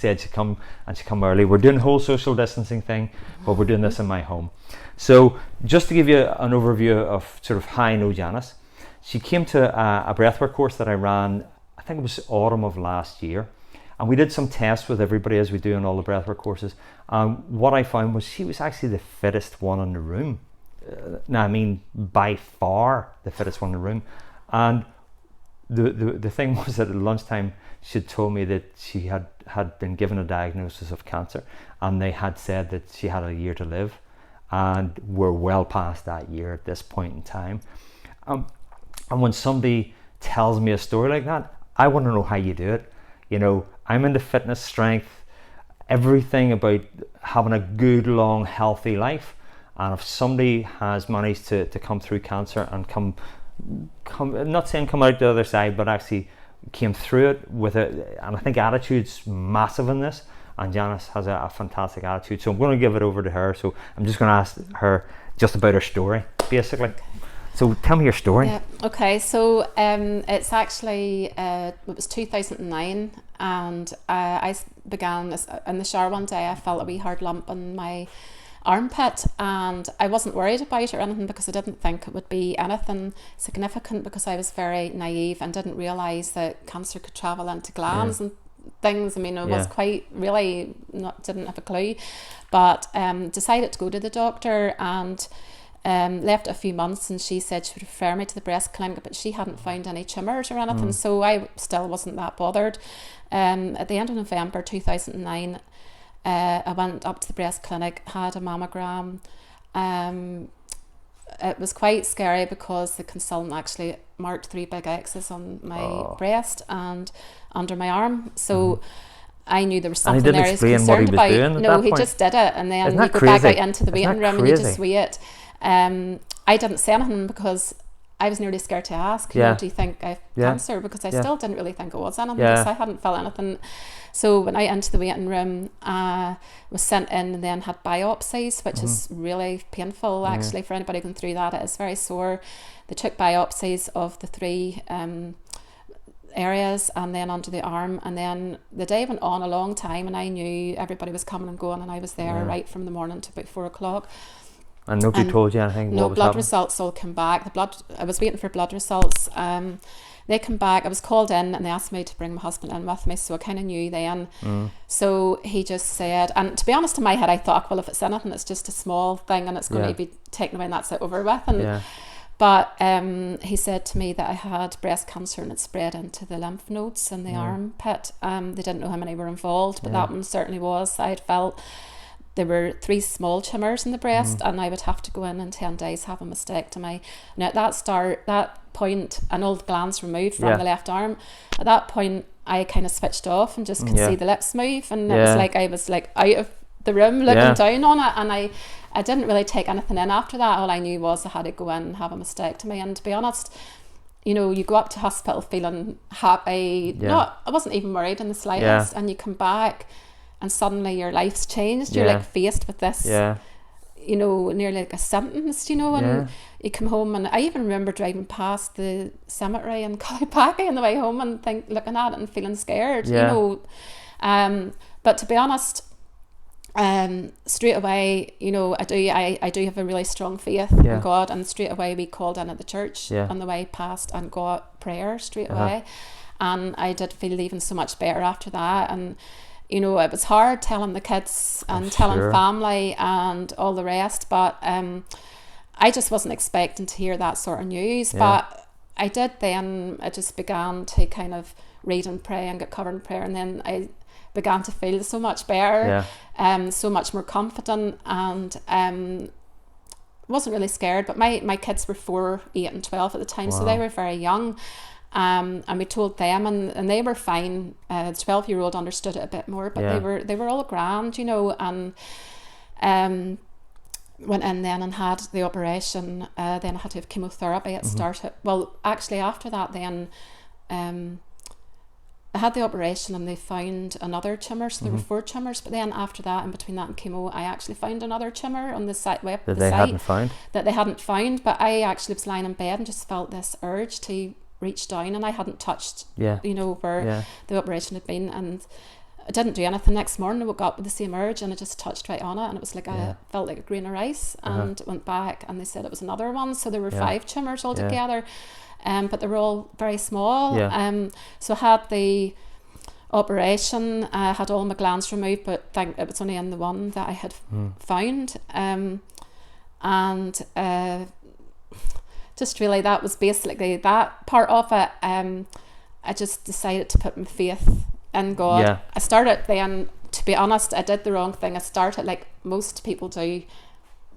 said she'd come early. We're doing a whole social distancing thing, but we're doing this in my home. So just to give you an overview of sort of how I know Janice, she came to a breathwork course that I ran, I think it was autumn of last year. And we did some tests with everybody as we do in all the breathwork courses. What I found was she was actually the fittest one in the room. Now, I mean, by far the fittest one in the room. And the thing was that at lunchtime, she told me that she had been given a diagnosis of cancer, and they had said that she had a year to live. And we're well past that year at this point in time. And when somebody tells me a story like that, I want to know how you do it. You know, I'm into fitness, strength, everything about having a good, long, healthy life. And if somebody has managed to come through cancer and come, not saying come out the other side, but actually came through it with it, and I think attitude's massive in this. And Janice has a fantastic attitude. So I'm going to give it over to her. So I'm just going to ask her just about her story, basically. So tell me your story. Yeah. Okay. So it's actually it was 2009, and I began in the shower one day. I felt a wee hard lump in my armpit, and I wasn't worried about it or anything because I didn't think it would be anything significant, because I was very naive and didn't realise that cancer could travel into glands and things. I mean, I was quite really didn't have a clue, but decided to go to the doctor and left it a few months, and she said she would refer me to the breast clinic, but she hadn't found any tumours or anything, so I still wasn't that bothered. At the end of November 2009, I went up to the breast clinic, had a mammogram. It was quite scary because the consultant actually marked 3 big X's on my breast and under my arm, so I knew there was something there he was concerned about. No, he just did it, and then you go back out into the waiting room and you just wait. I didn't say anything because I was nearly scared to ask, you know, do you think I have cancer? Because I still didn't really think it was anything, because I hadn't felt anything. So when I went into the waiting room, was sent in and then had biopsies, which is really painful actually for anybody going through that. It is very sore. They took biopsies of the 3 areas and then under the arm, and then the day went on a long time, and I knew everybody was coming and going, and I was there right from the morning to about 4 o'clock. And nobody told you anything? No, blood results all came back. I was waiting for blood results. They came back. I was called in, and they asked me to bring my husband in with me, so I kind of knew then. So he just said, and to be honest, in my head I thought, well, if it's anything, it's just a small thing and it's going to be taken away and that's it, over with. And but he said to me that I had breast cancer and it spread into the lymph nodes in the armpit. They didn't know how many were involved, but that one certainly was. I had felt there were 3 small tumours in the breast, and I would have to go in 10 days, have a mastectomy. Now at that point, an old gland's removed from the left arm. At that point, I kind of switched off and just could see the lips move, and it was like I was like out of the room looking down on it, and I didn't really take anything in after that. All I knew was I had to go in and have a mastectomy. And to be honest, you know, you go up to hospital feeling happy. I wasn't even worried in the slightest, and you come back and suddenly your life's changed. You're like faced with this, you know, nearly like a sentence, you know, and you come home, and I even remember driving past the cemetery in Callipackie on the way home and looking at it and feeling scared, you know. But to be honest, straight away, you know, I do have a really strong faith in God, and straight away we called in at the church on the way past and got prayer straight away, and I did feel even so much better after that. And you know, it was hard telling the kids and telling family and all the rest, but I just wasn't expecting to hear that sort of news. But I did then. I just began to kind of read and pray and get covered in prayer, and then I began to feel so much better, so much more confident, and wasn't really scared. But my kids were 4, 8 and 12 at the time, so they were very young. And we told them, and they were fine. The 12-year-old understood it a bit more, but they were all grand, you know. And went in then and had the operation. Then I had to have chemotherapy. It started. Well, actually, after that, then I had the operation, and they found another tumour. So there were 4 tumours. But then after that, in between that and chemo, I actually found another tumour on the site that they hadn't found. But I actually was lying in bed and just felt this urge to reach down, and I hadn't touched, you know, where the operation had been, and I didn't do anything. Next morning I woke up with the same urge and I just touched right on it, and it was like I felt like a grain of rice, and went back and they said it was another one. So there were 5 tumours altogether, but they were all very small. So I had the operation, I had all my glands removed, but it was only in the one that I had found. And just really, that was basically that part of it. I just decided to put my faith in God. I started then, to be honest, I did the wrong thing. I started like most people do.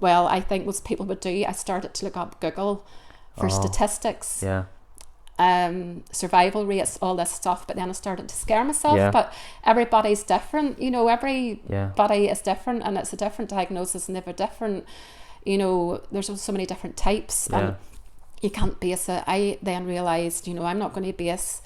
Well, I think most people would do. I started to look up Google for statistics, survival rates, all this stuff. But then I started to scare myself. But everybody's different. You know, everybody is different, and it's a different diagnosis, and they have a different, you know, there's so many different types. And you can't base it. I then realised, you know, I'm not going to base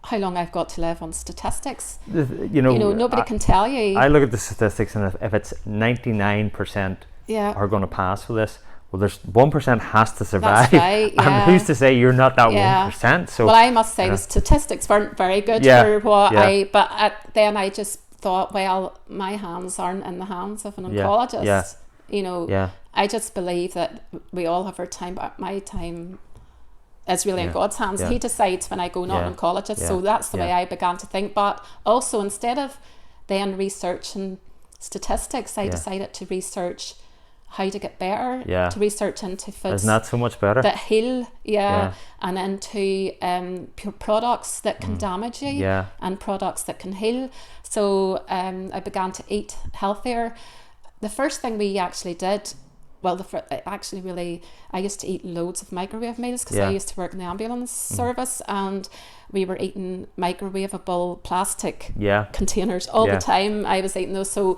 how long I've got to live on statistics. You know, nobody can tell you. I look at the statistics, and if it's 99% are going to pass for this, well, there's 1% has to survive. That's right, and who's to say you're not that 1%? So, well, I must say the statistics weren't very good for what then I just thought, well, my hands aren't in the hands of an oncologist. You know, I just believe that we all have our time, but my time is really in God's hands. He decides when I go, not an oncologist. So that's the way I began to think. But also, instead of then researching statistics, I decided to research how to get better, to research into foods. Isn't that so much better? That heal, and into pure products that can damage you, and products that can heal. So I began to eat healthier. The first thing we actually did, well, I used to eat loads of microwave meals because I used to work in the ambulance service, and we were eating microwavable plastic containers all the time. I was eating those, so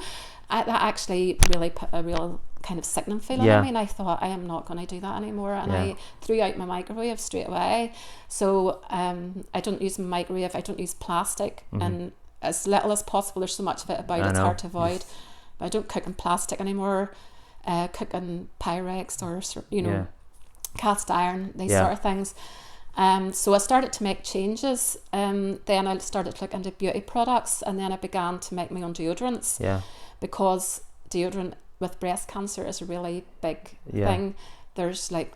that actually really put a real kind of sickening feeling on me, and I thought, I am not going to do that anymore, and I threw out my microwave straight away. So I don't use my microwave, I don't use plastic, and as little as possible. There's so much of it about, it's hard to avoid. But I don't cook in plastic anymore. Cook in Pyrex or, you know, cast iron, these sort of things. So I started to make changes. Then I started to look into beauty products, and then I began to make my own deodorants. Because deodorant with breast cancer is a really big thing. There's like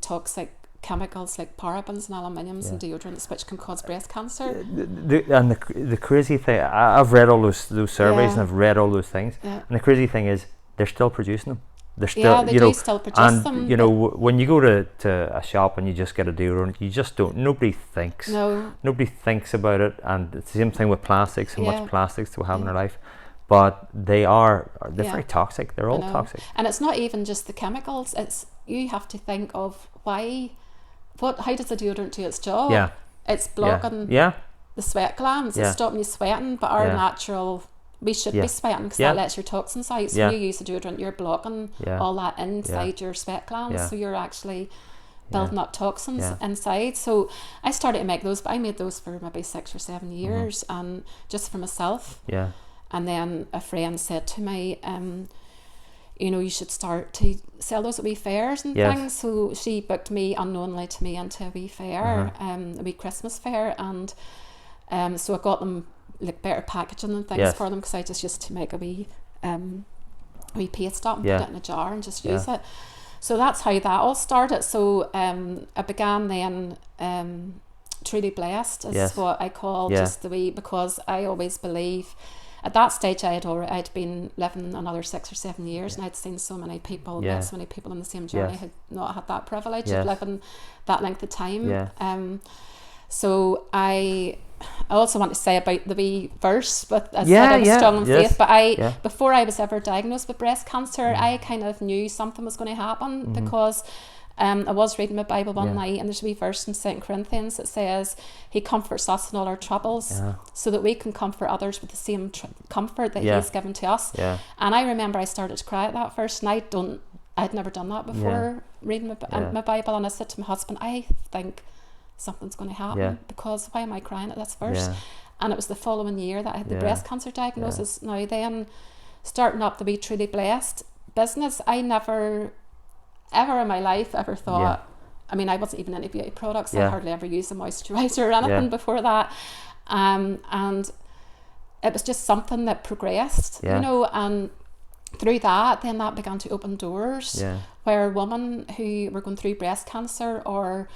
toxic chemicals like parabens and aluminiums in deodorants, which can cause breast cancer. The crazy thing, I've read all those surveys, and I've read all those things, and the crazy thing is they're still producing them. They're still, they do still produce them. And you know, when you go to a shop and you just get a deodorant, you just don't. Nobody thinks. Nobody thinks about it, and it's the same thing with plastics. So much plastics we have in our life. But they're very toxic. They're all toxic. And it's not even just the chemicals. It's, you have to think of how does the deodorant do its job? It's blocking the sweat glands. It's stopping you sweating. But our natural, we should be sweating because that lets your toxins out. So when you use a deodorant, you're blocking all that inside your sweat glands. So you're actually building up toxins inside. So I started to make those, but I made those for maybe 6 or 7 years, and just for myself. And then a friend said to me, you know, you should start to sell those at wee fairs and things. So she booked me unknowingly to me into a wee fair, a wee Christmas fair, and so I got them like better packaging and things for them, because I just used to make a wee paste up and put it in a jar and just use it. So that's how that all started. So I began then truly blessed is what I call just the wee, because I always believe. At that stage, I'd been living another 6 or 7 years, and I'd seen so many people, so many people on the same journey had not had that privilege of living that length of time. So I also want to say about the wee verse, but I said I was strong in faith. But before I was ever diagnosed with breast cancer, I kind of knew something was going to happen, because I was reading my Bible one night, and there's a wee verse in 2 Corinthians that says, He comforts us in all our troubles, so that we can comfort others with the same comfort that He's given to us. And I remember I started to cry at that verse, and I'd never done that before, reading my Bible, and I said to my husband, I think something's going to happen, because why am I crying at this verse? And it was the following year that I had the breast cancer diagnosis. Now then, starting up the Be Truly Blessed business, I never ever in my life ever thought, I mean, I wasn't even into beauty products. I hardly ever used a moisturizer or anything before that, and it was just something that progressed, you know, and through that, then that began to open doors where women who were going through breast cancer, or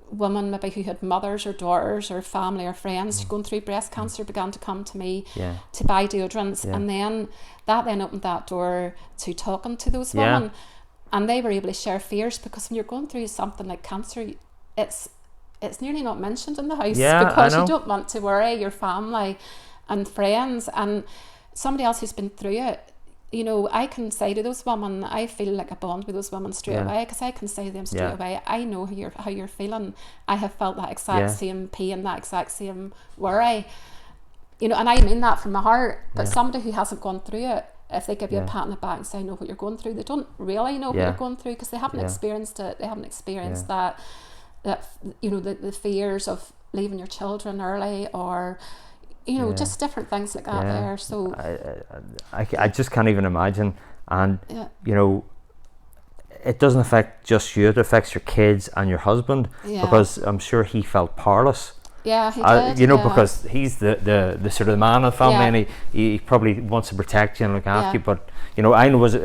women maybe who had mothers or daughters or family or friends going through breast cancer, began to come to me to buy deodorants, and then that then opened that door to talking to those women, and they were able to share fears, because when you're going through something like cancer, it's nearly not mentioned in the house, because you don't want to worry your family and friends, and somebody else who's been through it. You know, I can say to those women, I feel like a bond with those women straight away, because I can say to them straight away, I know how you're feeling. I have felt that exact same pain, that exact same worry. You know, and I mean that from my heart. But somebody who hasn't gone through it, if they give you a pat on the back and say, I know what you're going through, they don't really know what you're going through, because they haven't experienced it. They haven't experienced that you know, the fears of leaving your children early, or you know, just different things like that there. So I just can't even imagine. And you know, it doesn't affect just you, it affects your kids and your husband, because I'm sure he felt powerless. Yeah, he did. You know, because he's the sort of the man of the family, and he probably wants to protect you and look after you. But you know, I know as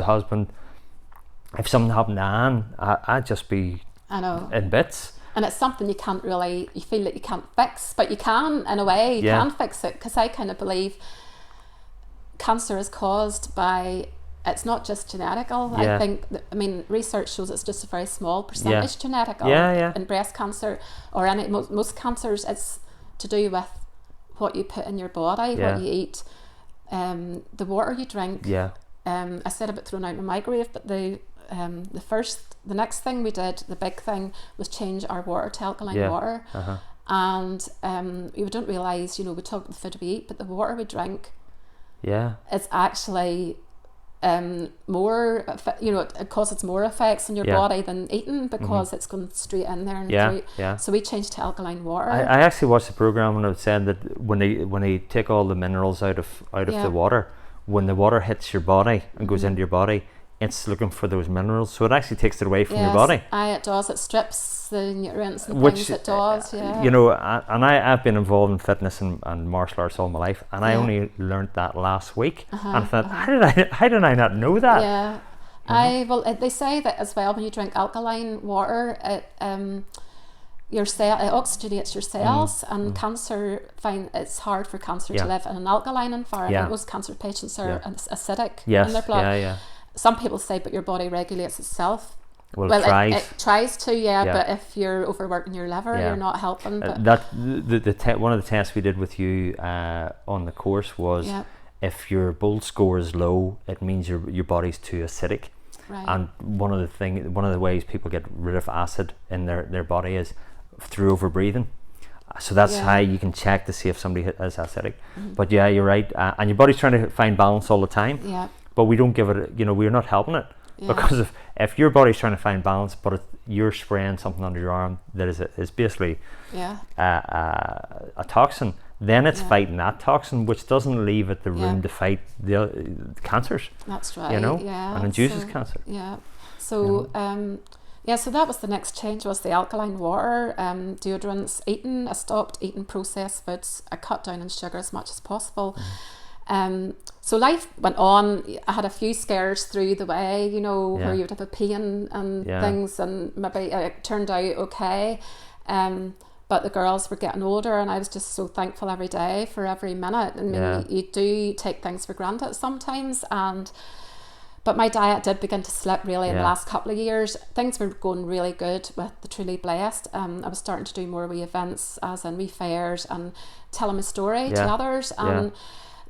a husband, if something happened to Anne, I'd just be in bits. And it's something you can't really, you feel like you can't fix, but you can, in a way, you can fix it, because I kind of believe cancer is caused by, it's not just genetical. I think that, I mean, research shows it's just a very small percentage genetical in breast cancer, or any most cancers. It's to do with what you put in your body, what you eat, the water you drink. I said about throwing out my microwave, but the next thing we did, the big thing, was change our water to alkaline water. And we don't realise, you know, we talk about the food we eat, but the water we drink is actually more, you know, it causes more effects on your body than eating, because it's going straight in there and through. So we changed to alkaline water. I actually watched the programme, and it was saying that when they take all the minerals out of the water, when the water hits your body and goes into your body, it's looking for those minerals, so it actually takes it away from your body. It does. It strips the nutrients and things. It does. You know, and I've been involved in fitness and martial arts all my life, and I only learned that last week, and I thought, how did I not know that? They say that as well, when you drink alkaline water, it oxygenates your cells, and cancer it's hard for cancer to live in an alkaline environment. Most cancer patients are acidic in their blood. Some people say, but your body regulates itself. Well, it tries to, but if you're overworking your liver, you're not helping. But one of the tests we did with you on the course was if your BOLT score is low, it means your body's too acidic. Right. And one of the ways people get rid of acid in their body is through overbreathing. So that's how you can check to see if somebody is acidic. But you're right, and your body's trying to find balance all the time. But we don't give it, you know, we're not helping it, because if your body's trying to find balance, but you're spraying something under your arm that is basically a toxin, then it's fighting that toxin, which doesn't leave it the room to fight the cancers. That's right. You know, and induces cancer. So so that was the next change, was the alkaline water, deodorants, eating. I stopped eating processed foods. I cut down on sugar as much as possible. So life went on. I had a few scares through the way, you know, where you would have a pain and things, and maybe it turned out okay. But the girls were getting older, and I was just so thankful every day for every minute. I mean, you do take things for granted sometimes, but my diet did begin to slip really in the last couple of years. Things were going really good with the Truly Blessed. I was starting to do more wee events, as in wee fairs, and telling my story to others. And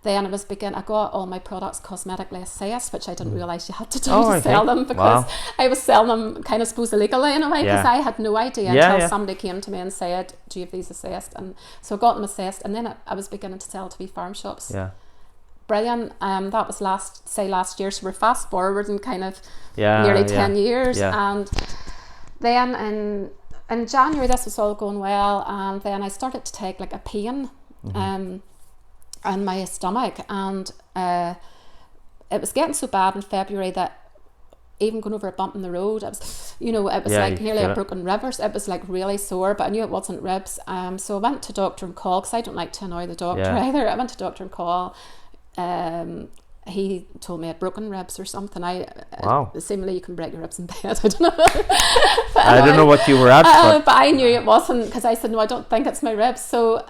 then I got all my products cosmetically assessed, which I didn't realise you had to do to sell them, because I was selling them kind of supposed illegally in a way, because I had no idea until somebody came to me and said, do you have these assessed? And so I got them assessed, and then I was beginning to sell to wee farm shops. Brilliant. That was last year, so we're fast forwarding kind of nearly 10 years. And then in January, this was all going well, and then I started to take like a pain in my stomach, and it was getting so bad in February that even going over a bump in the road, it was, you know, it was Yeah, like you nearly feel a it. broken ribs. It was like really sore, but I knew it wasn't ribs. So I went to doctor and call, because I don't like to annoy the doctor Yeah. either. I went to doctor and call. He told me I had broken ribs or something. Wow. Seemingly you can break your ribs in bed. I don't know. I don't know what you were at, but I knew it wasn't, because I said, no, I don't think it's my ribs. So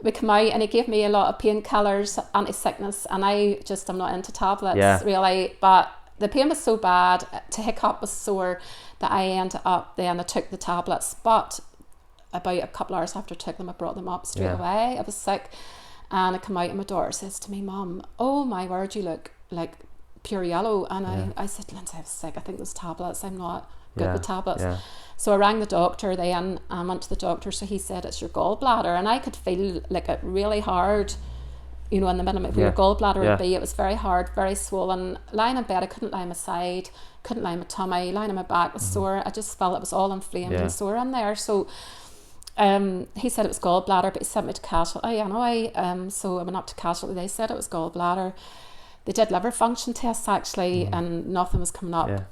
we come out and he gave me a lot of painkillers, anti-sickness, and I'm not into tablets really. But the pain was so bad, to hiccup was sore, that I ended up then, I took the tablets, but about a couple hours after I took them, I brought them up straight away. I was sick. And I come out and my daughter says to me, Mum, oh my word, you look like pure yellow. And I said, Lindsay, I was sick. I think those tablets, I'm not good with tablets. Yeah. So I rang the doctor then, and went to the doctor. So he said, it's your gallbladder. And I could feel like it really hard, you know, in the minute where your gallbladder would be. It was very hard, very swollen. Lying in bed, I couldn't lie on my side, couldn't lie on my tummy, lying on my back was sore. I just felt it was all inflamed and sore in there. So he said it was gallbladder, but he sent me to Casualty anyway. So I went up to Casualty. They said it was gallbladder. They did liver function tests actually, and nothing was coming up.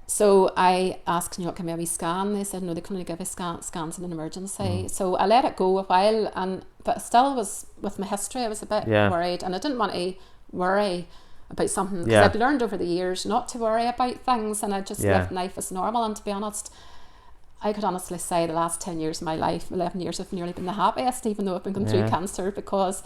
So I asked, can you not give me a wee scan? They said no, they can only give us scans in an emergency. So I let it go a while, but I still was, with my history, I was a bit worried, and I didn't want to worry about something, because I've learned over the years not to worry about things, and I just lived life as normal. And to be honest, I could honestly say the last 10 years of my life, 11 years, have nearly been the happiest, even though I've been going through cancer, because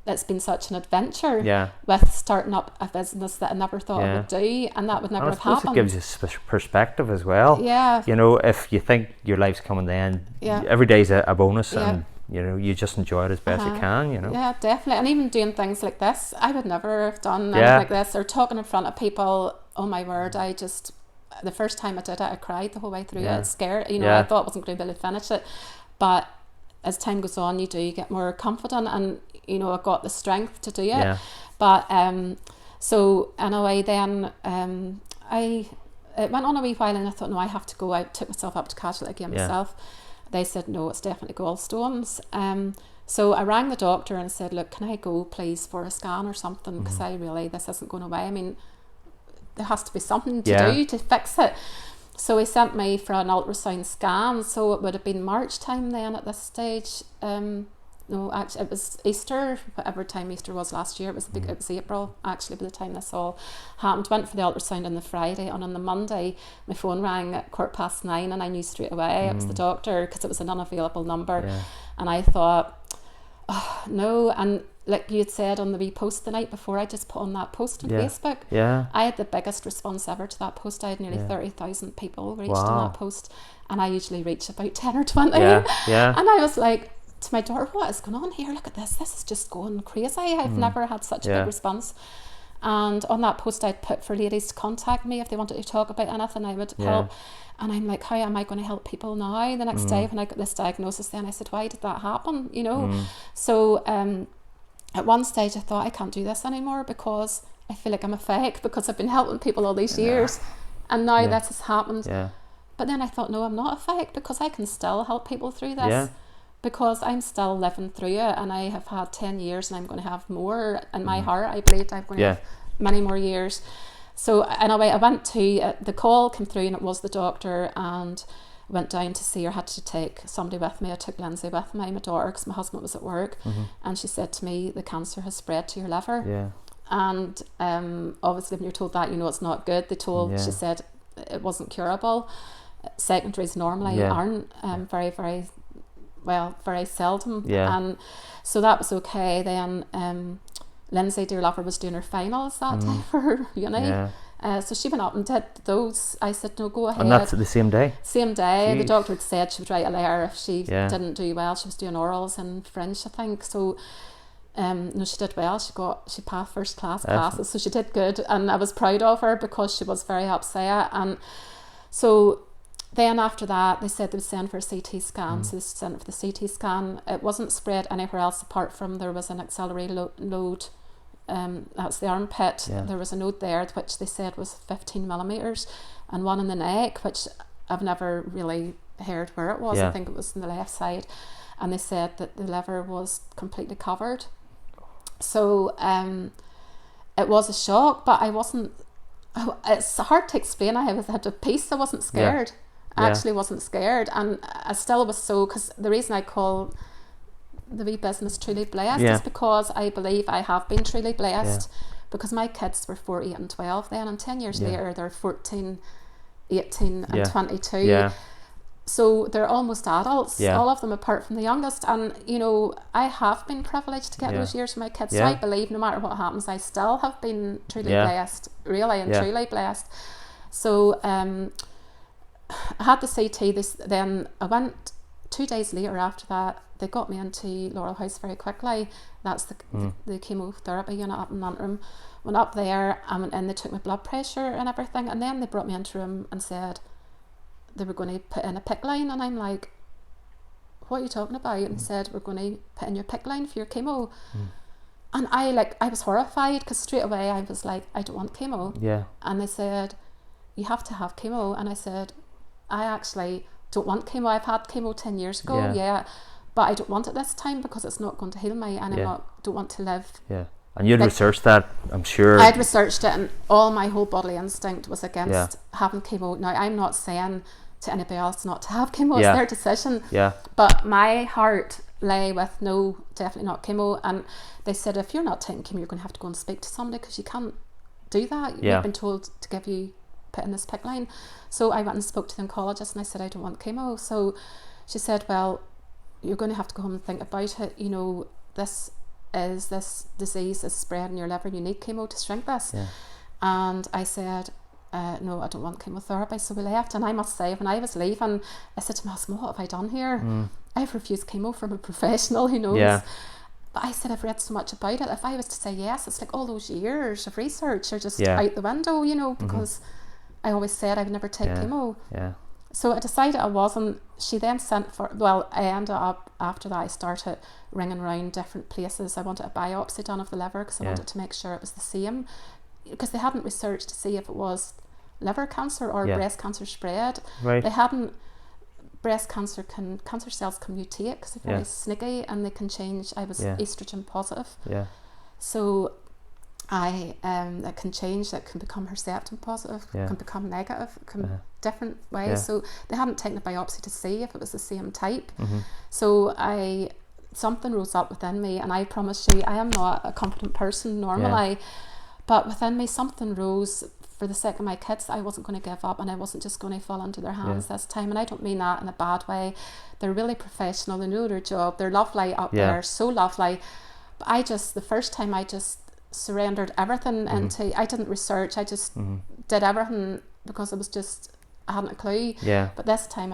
it's been such an adventure with starting up a business that I never thought I would do, and that would never have happened. It gives you perspective as well. Yeah. You know, if you think your life's coming to an end, every day's a bonus, and you know, you just enjoy it as best you can, you know. Yeah, definitely. And even doing things like this, I would never have done anything like this, or talking in front of people. Oh my word, the first time I did it, I cried the whole way through it, scared, you know, I thought I wasn't going to be able to finish it. But as time goes on, you get more confident, and, you know, I got the strength to do it. Yeah. But, so anyway, then it went on a wee while, and I thought, no, I have to go. I took myself up to Casualty again myself. They said, no, it's definitely gallstones. So I rang the doctor and said, look, can I go please for a scan or something? Because this isn't going away. I mean, there has to be something to do to fix it. So he sent me for an ultrasound scan. So it would have been March time then at this stage. No, actually it was Easter, whatever time Easter was last year. It was it was April actually by the time this all happened. Went for the ultrasound on the Friday, and on the Monday my phone rang at 9:15, and I knew straight away it was the doctor, because it was an unavailable number. And I thought, oh no. And like you had said on the wee post the night before, I just put on that post on Facebook. I had the biggest response ever to that post. I had nearly 30,000 people reached on that post, and I usually reach about 10 or 20. And I was like to my daughter, what is going on here? Look at this is just going crazy. I've never had such a big response. And on that post I'd put for ladies to contact me if they wanted to talk about anything, I would help. And I'm like, how am I going to help people now? The next day when I got this diagnosis, then I said, why did that happen, you know? So at one stage I thought, I can't do this anymore, because I feel like I'm a fake, because I've been helping people all these years, and now this has happened. But then I thought, no, I'm not a fake, because I can still help people through this, because I'm still living through it, and I have had 10 years, and I'm going to have more in my heart. I believe I'm going to have many more years. So anyway, I went to, the call came through, and it was the doctor, and went down to see her. Had to take somebody with me. I took Lindsay with me, my daughter, because my husband was at work. And she said to me, the cancer has spread to your liver. And obviously when you're told that, you know it's not good. She said it wasn't curable. Secondaries normally aren't, very, very, well, very seldom. And so that was okay. Then Lindsay, dear lover, was doing her finals that day for her uni. So she went up and did those. I said, no, go ahead. And that's the same day? Same day. Jeez. The doctor had said she would write a letter if she didn't do well. She was doing orals in French, I think. So no, she did well. She passed first class classes, so she did good, and I was proud of her, because she was very upset. And so then after that, they said they would send for a CT scan. So they sent for the CT scan. It wasn't spread anywhere else apart from there was an accelerated node. That's the armpit. There was a node there which they said was 15 millimeters, and one in the neck, which I've never really heard where it was. I think it was on the left side, and they said that the liver was completely covered. So it was a shock, but I wasn't it's hard to explain. I had a peace. I wasn't scared. I actually wasn't scared, and I still was so, because the reason I call the wee business Truly Blessed is because I believe I have been truly blessed, because my kids were 4, 8 and 12 then, and 10 years later they're 14, 18 and 22. So they're almost adults, all of them apart from the youngest, and you know, I have been privileged to get those years for my kids, so I believe no matter what happens I still have been truly blessed, really, and truly blessed. So I had the CT. Then I went 2 days later after that. They got me into Laurel House very quickly. That's the chemotherapy unit up in Antrim. Went up there and they took my blood pressure and everything, and then they brought me into a room and said they were going to put in a PICC line, and I'm like, what are you talking about? And they said, we're going to put in your PICC line for your chemo. And I was horrified, because straight away I was like, I don't want chemo. And they said, you have to have chemo. And I said, I actually don't want chemo. I've had chemo 10 years ago, but I don't want it this time, because it's not going to heal me, and I don't want to live. And you'd researched that, I'm sure. I'd researched it, and all my whole bodily instinct was against having chemo. Now, I'm not saying to anybody else not to have chemo, it's their decision. But my heart lay with, no, definitely not chemo. And they said, if you're not taking chemo, you're going to have to go and speak to somebody, because you can't do that. You've been told to give you, put in this PICC line. So I went and spoke to the oncologist, and I said, I don't want chemo. So she said, well, you're going to have to go home and think about it. You know, this disease is spreading your liver, and you need chemo to shrink this. And I said, no, I don't want chemotherapy. So we left, and I must say, when I was leaving, I said to my husband, what have I done here? I've refused chemo from a professional who knows. But I said, I've read so much about it. If I was to say yes, it's like all those years of research are just out the window, you know, because I always said I would never take chemo. So I decided I wasn't. She then sent for, well, I ended up, after that I started ringing around different places. I wanted a biopsy done of the liver, because I wanted to make sure it was the same, because they hadn't researched to see if it was liver cancer or breast cancer spread. They hadn't. Breast cancer cancer cells can mutate, because they're very sneaky, and they can change. I was estrogen positive, so it can change. That can become Herceptin positive, can become negative, can different ways. So they hadn't taken a biopsy to see if it was the same type. So something rose up within me, and I promise you, I am not a confident person normally, but within me something rose. For the sake of my kids, I wasn't going to give up, and I wasn't just going to fall into their hands this time. And I don't mean that in a bad way. They're really professional. They know their job. They're lovely up there, so lovely. But the first time I just surrendered everything into, I didn't research. I just did everything, because I hadn't a clue. But this time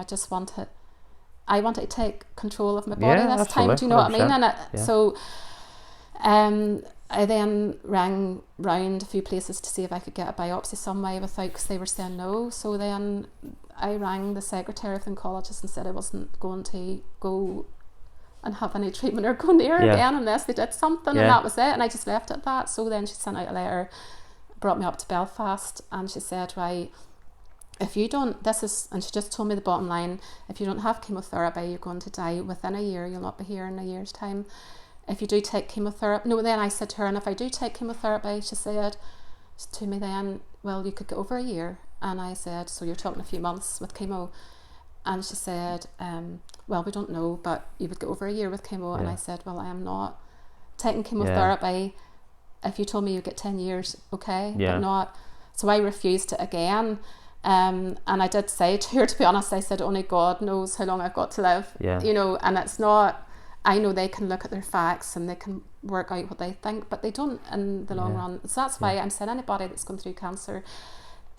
I wanted to take control of my body this time. Do you know 100%. What I mean? And so I then rang round a few places to see if I could get a biopsy some way because they were saying no. So then I rang the secretary of the oncologist and said I wasn't going to go and have any treatment or go near again unless they did something, and that was it. And I just left it at that. So then she sent out a letter, brought me up to Belfast, and she said, right, if you don't, and she just told me the bottom line, if you don't have chemotherapy, you're going to die within a year. You'll not be here in a year's time. If you do take chemotherapy, then I said to her, and if I do take chemotherapy, she said to me then, well, you could get over a year. And I said, so you're talking a few months with chemo? And she said, well, we don't know, but you would get over a year with chemo. And I said, well, I am not taking chemotherapy. If you told me you'd get 10 years, okay, but not. So I refused it again. And I did say to her, to be honest, I said, only God knows how long I've got to live, you know, and it's not, I know they can look at their facts and they can work out what they think, but they don't in the long run. So that's why I'm saying anybody that's going through cancer,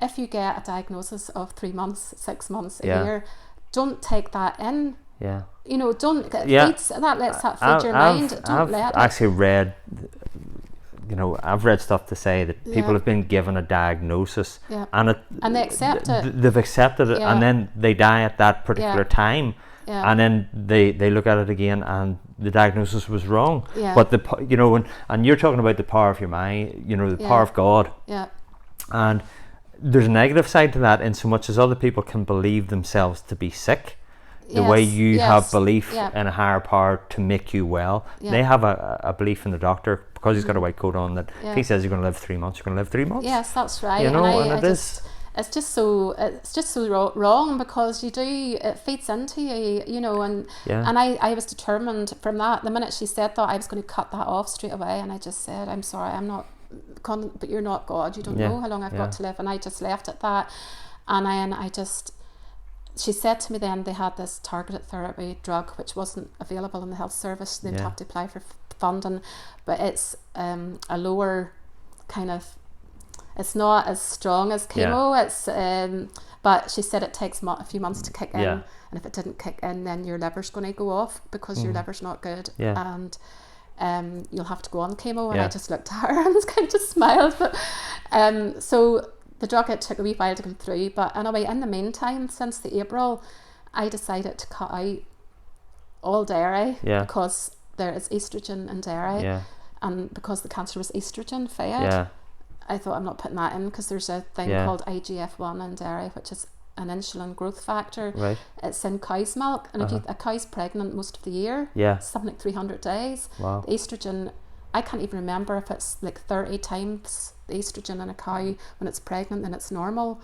if you get a diagnosis of 3 months, 6 months, a year, don't take that in. You know, don't that lets that feed your mind. I've actually read, you know, I've read stuff to say that people have been given a diagnosis and they accept it. They've accepted it, and then they die at that particular time. And then they look at it again, and the diagnosis was wrong. But you know, and you're talking about the power of your mind, you know, the power of God. And there's a negative side to that, in so much as other people can believe themselves to be sick. the way Yes, you yes, have belief yeah. in a higher power to make you well. Yeah. They have a belief in the doctor, because he's got a white coat on, that Yeah. if he says you're going to live 3 months, you're going to live 3 months. Yes, that's right. You know, and I it is. it's just so wrong, because it feeds into you, you know, and Yeah. and I was determined from that. The minute she said that, I was going to cut that off straight away, and I just said, I'm sorry, I'm not, but you're not God. You don't Yeah. know how long I've Yeah. got to live, and I just left it that. And she said to me then they had this targeted therapy drug which wasn't available in the health service. They'd Yeah. have to apply for funding, but it's a lower kind of, it's not as strong as chemo. Yeah. It's but she said it takes a few months to kick in, Yeah. and if it didn't kick in, then your liver's going to go off, because your liver's not good. Yeah. And you'll have to go on chemo. And Yeah. I just looked at her and kind of just smiled. But so the drug, it took a wee while to come through, but anyway, in the meantime, since the April, I decided to cut out all dairy. Yeah. Because there is estrogen in dairy. Yeah. And because the cancer was estrogen fed, Yeah. I thought, I'm not putting that in, because there's a thing Yeah. called IGF-1 in dairy, which is an insulin growth factor. Right. It's in cow's milk, and if a cow's pregnant most of the year, Yeah. something like 300 days, Wow. the estrogen, I can't even remember if it's like 30 times the estrogen in a cow when it's pregnant, then it's normal.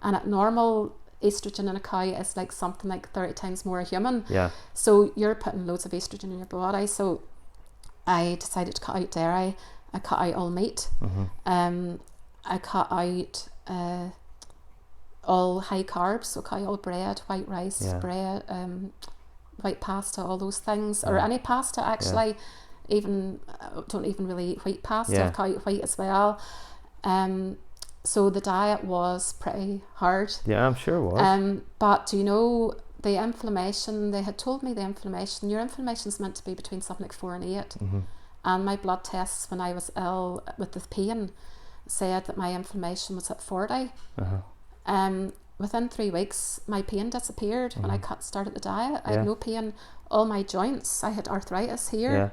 And at normal, estrogen in a cow is like something like 30 times more a human. Yeah. So you're putting loads of estrogen in your body. So I decided to cut out dairy. I cut out all meat. I cut out all high carbs, so cut out all bread, white rice, Yeah. bread, white pasta, all those things, or any pasta actually. Even don't even really eat wheat pasta. Yeah. I've cut out wheat as well. So the diet was pretty hard. Yeah, I'm sure it was. But you know, the inflammation, they had told me your inflammation is meant to be between something like 4 and 8. And my blood tests when I was ill with the pain said that my inflammation was at 40. Within 3 weeks, my pain disappeared when I started the diet. I Yeah. had no pain. All my joints, I had arthritis here. Yeah.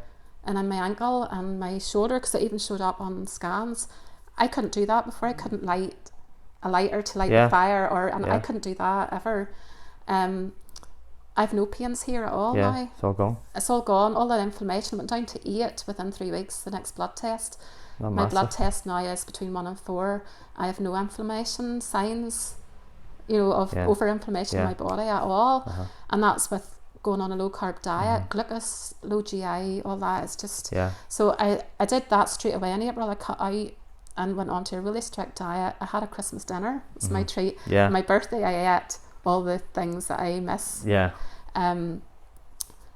And on my ankle and my shoulder, because it even showed up on scans. I couldn't do that before. I couldn't light a lighter to light Yeah. the fire, and Yeah. I couldn't do that ever. I've no pains here at all Yeah. now. It's all gone. It's all gone. All that inflammation went down to 8 within 3 weeks. The next blood test. Not My blood massive. test now is between 1 and 4. I have no inflammation signs, you know, of Yeah. over-inflammation in Yeah. my body at all. And that's with going on a low-carb diet, glucose, low GI, all that. It's just... Yeah. So I did that straight away in April. I cut out and went on to a really strict diet. I had a Christmas dinner. It was my treat. Yeah. My birthday, I ate all the things that I miss Yeah.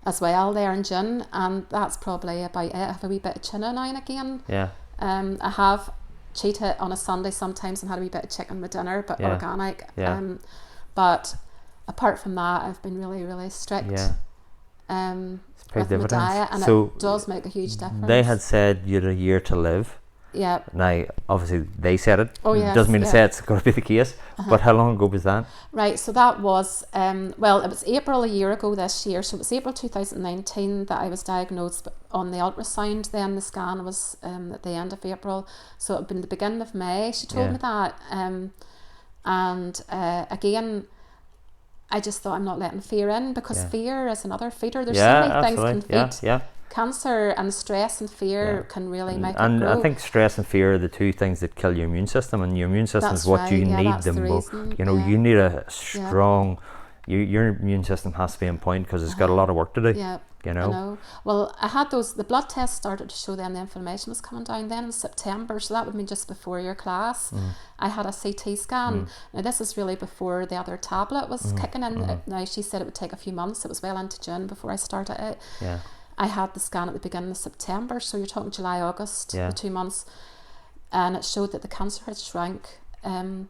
as well there in June. And that's probably about it. I have a wee bit of tuna now and again. Yeah. I have cheated on a Sunday sometimes and had a wee bit of chicken with dinner, but Yeah. organic. Yeah. But apart from that, I've been really, really strict. Yeah. It's paid with my dividends. diet, and So it does make a huge difference. They had said you had a year to live. Yeah. Now, obviously, they said it. Oh, yes, Doesn't mean to yeah. say it's going to be the case. But how long ago was that? Right, so that was, well, it was April a year ago this year. So it was April 2019 that I was diagnosed on the ultrasound. Then the scan was at the end of April. So it had been the beginning of May. She told Yeah. me that. Again, I just thought, I'm not letting fear in, because Yeah. fear is another feeder. There's Yeah, so many absolutely. things can feed Yeah. cancer, and stress and fear can really make it And grow. I think stress and fear are the two things that kill your immune system, and your immune system That's is what right, you yeah, need. that's the reason, You know, yeah. you need a strong. Your immune system has to be in point, because it's got a lot of work to do. Yeah, You I know. know. Well, I had the blood tests started to show then the inflammation was coming down then in September, so that would have been just before your class. I had a CT scan. Now this is really before the other tablet was kicking in. Now she said it would take a few months. It was well into June before I started it. Yeah. I had the scan at the beginning of September, so you're talking July, August, Yeah. the 2 months, and it showed that the cancer had shrunk in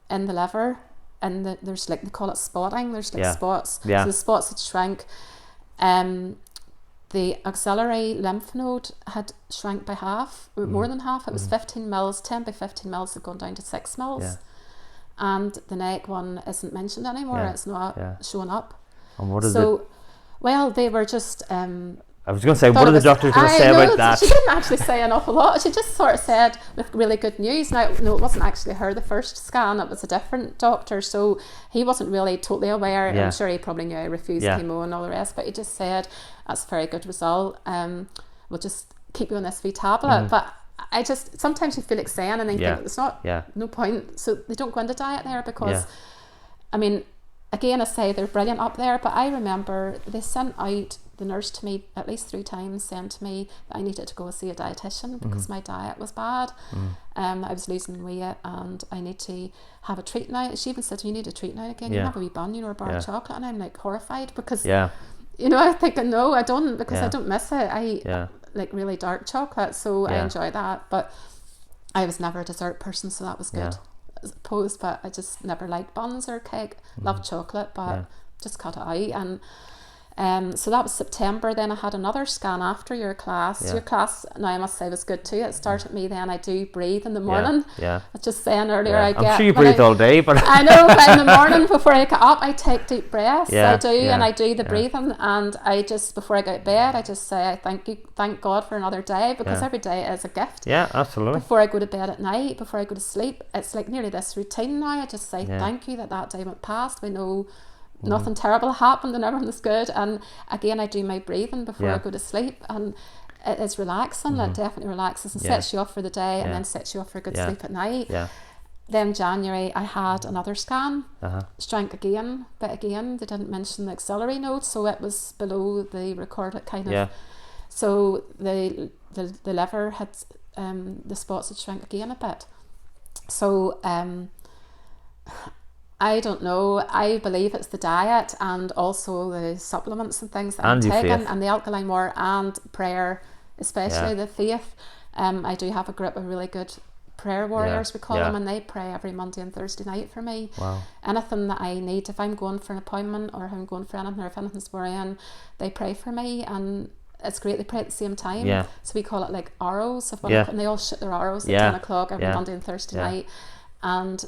the liver, and there's like, they call it spotting, there's like Yeah. spots. Yeah. So the spots had shrunk. The axillary lymph node had shrunk by half, or more than half. It was 15 mils, 10 by 15 mils had gone down to 6 mils. Yeah. And the neck one isn't mentioned anymore. Yeah. It's not Yeah. showing up. And what is So, it? well, they were just I was going to say, what are the doctors going to say about that? She didn't actually say an awful lot. She just sort of said with really good news. Now, no, it wasn't actually her, the first scan. It was a different doctor. So he wasn't really totally aware. I'm sure he probably knew I refused chemo and all the rest. But he just said, that's a very good result. We'll just keep you on this wee tablet. But I just, sometimes you feel like saying and then think it's not, no point. So they don't go into diet there because, I mean, again, I say they're brilliant up there. But I remember they sent out the nurse to me at least 3 times, saying to me that I needed to go see a dietitian because my diet was bad. I was losing weight and I need to have a treat now. She even said, you need a treat now again. You have a wee bun, or a bar of chocolate. And I'm like horrified because, you know, I think, no, I don't, because I don't miss it. I eat like really dark chocolate, so I enjoy that. But I was never a dessert person, so that was good. I suppose, but I just never liked buns or cake. Loved chocolate, but just cut it out. And so that was September. Then I had another scan after your class. Your class, now I must say, was good too. It started me then. I do breathe in the morning. I was just saying earlier, I get. I'm sure you breathe all day, but I know. But in the morning before I get up, I take deep breaths. I do, and I do the breathing. And I just, before I go to bed, I just say, I thank God for another day, because every day is a gift. Yeah, absolutely. Before I go to bed at night, before I go to sleep, it's like nearly this routine now. I just say thank you that day went past. We know nothing terrible happened and everything is good. And again, I do my breathing before I go to sleep, and it is relaxing. It definitely relaxes and sets you off for the day, and then sets you off for a good sleep at night. Then January I had another scan, shrank again, but again they didn't mention the auxiliary node, so it was below the recorded kind of so the liver had the spots had shrank again a bit. So I don't know. I believe it's the diet and also the supplements and things that I'm taking, and the alkaline water and prayer, especially the faith. I do have a group of really good prayer warriors, we call them, and they pray every Monday and Thursday night for me. Anything that I need, if I'm going for an appointment or if I'm going for anything, or if anything's worrying, they pray for me, and it's great. They pray at the same time. So we call it like arrows of 1 o'clock, and they all shoot their arrows at 10 o'clock every Monday and Thursday night. And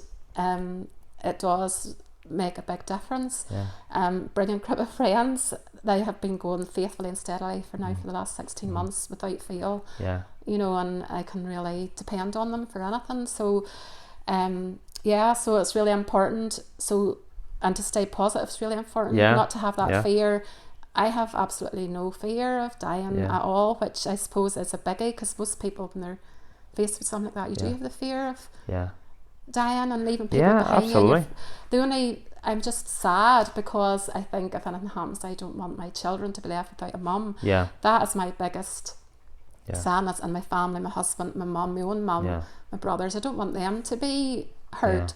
it does make a big difference. Bringing a group of friends, they have been going faithfully and steadily for the last 16 months without fail. You know, and I can really depend on them for anything. So so it's really important. So, and to stay positive is really important, not to have that fear. I have absolutely no fear of dying at all, which I suppose is a biggie, because most people, when they're faced with something like that, you do have the fear of dying and leaving people behind. Absolutely. I'm just sad, because I think if anything happens, I don't want my children to be left without a mum. That is my biggest sadness, and my family, my husband, my mum, my own mum, my brothers. I don't want them to be hurt.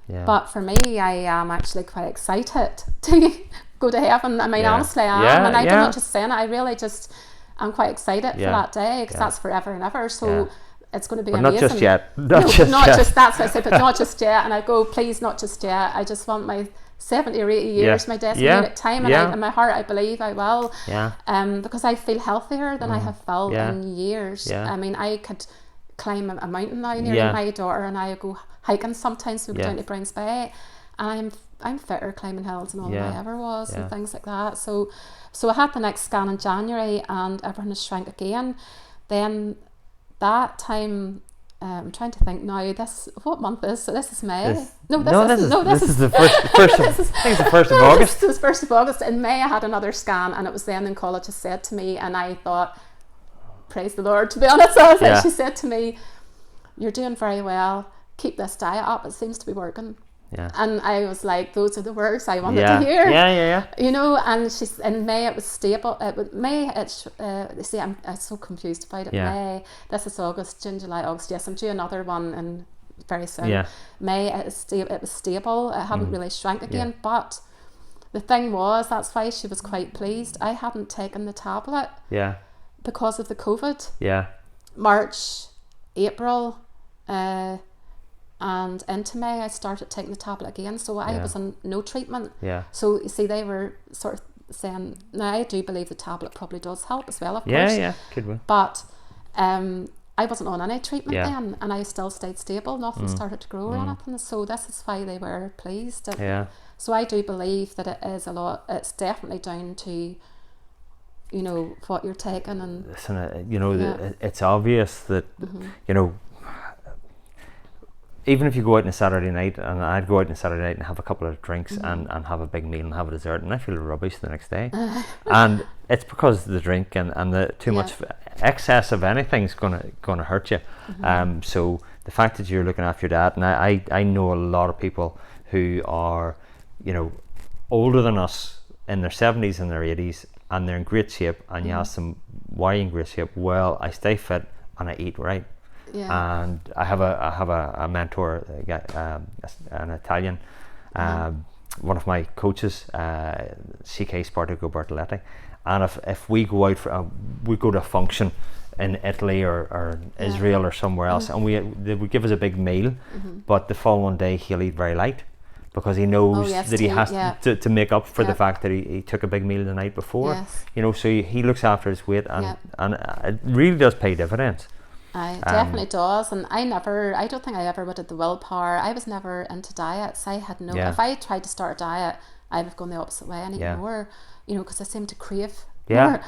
But for me, I am actually quite excited to go to heaven. I mean, honestly, I am, and I'm not just saying it. I really just, I'm quite excited for that day, because that's forever and ever. So. It's going to be amazing. Not just yet. Not just that's what I say, but not just yet. And I go, please, not just yet. I just want my 70 or 80 years, my designated time, and in my heart, I believe I will. Because I feel healthier than I have felt in years. I mean, I could climb a mountain now near my daughter, and I go hiking sometimes. We go down to Browns Bay, and I'm fitter climbing hills than all that I ever was, and things like that. So I had the next scan in January, and everything has shrank again. Then that time, I'm trying to think now, what month is, so this is May. This is the first I think it's the 1st of August. It was 1st of August. In May I had another scan, and it was then oncologist said to me, and I thought, praise the Lord, to be honest. She said to me, you're doing very well, keep this diet up, it seems to be working. And I was like, those are the words I wanted to hear. You know, and she's, in May it was stable. See, I'm so confused about it. May, this is August, June, July, August. Yes, I'm due another one in very soon. May it was stable. It hadn't really shrank again. But the thing was, that's why she was quite pleased. I hadn't taken the tablet. Because of the COVID. March, April, and into May I started taking the tablet again, so I was on no treatment. So you see, they were sort of saying, now I do believe the tablet probably does help as well, of course. Could be. But I wasn't on any treatment then, and I still stayed stable. Nothing started to grow or anything. So this is why they were pleased. So I do believe that it is a lot. It's definitely down to you know, what you're taking. And listen, you know, it's obvious that, you know, even if you go out on a Saturday night, and I'd go out on a Saturday night and have a couple of drinks and have a big meal and have a dessert, and I feel rubbish the next day. And it's because the drink and the too much excess of anything's gonna hurt you. So the fact that you're looking after your diet, and I know a lot of people who are, you know, older than us, in their 70s and their 80s, and they're in great shape, and you ask them, why are you in great shape? Well, I stay fit and I eat right. And I have a mentor, an Italian, one of my coaches, CK Spartaco Bertoletti, and if we go out for we go to a function in Italy or Israel or somewhere else, and they would give us a big meal, but the following day he'll eat very light, because he knows that he has to make up for the fact that he took a big meal the night before. You know, so he looks after his weight, and it really does pay dividends. It definitely does. And I don't think I ever would have the willpower. I was never into diets. I had no, if I tried to start a diet, I would have gone the opposite way and eat more, you know, because I seemed to crave more.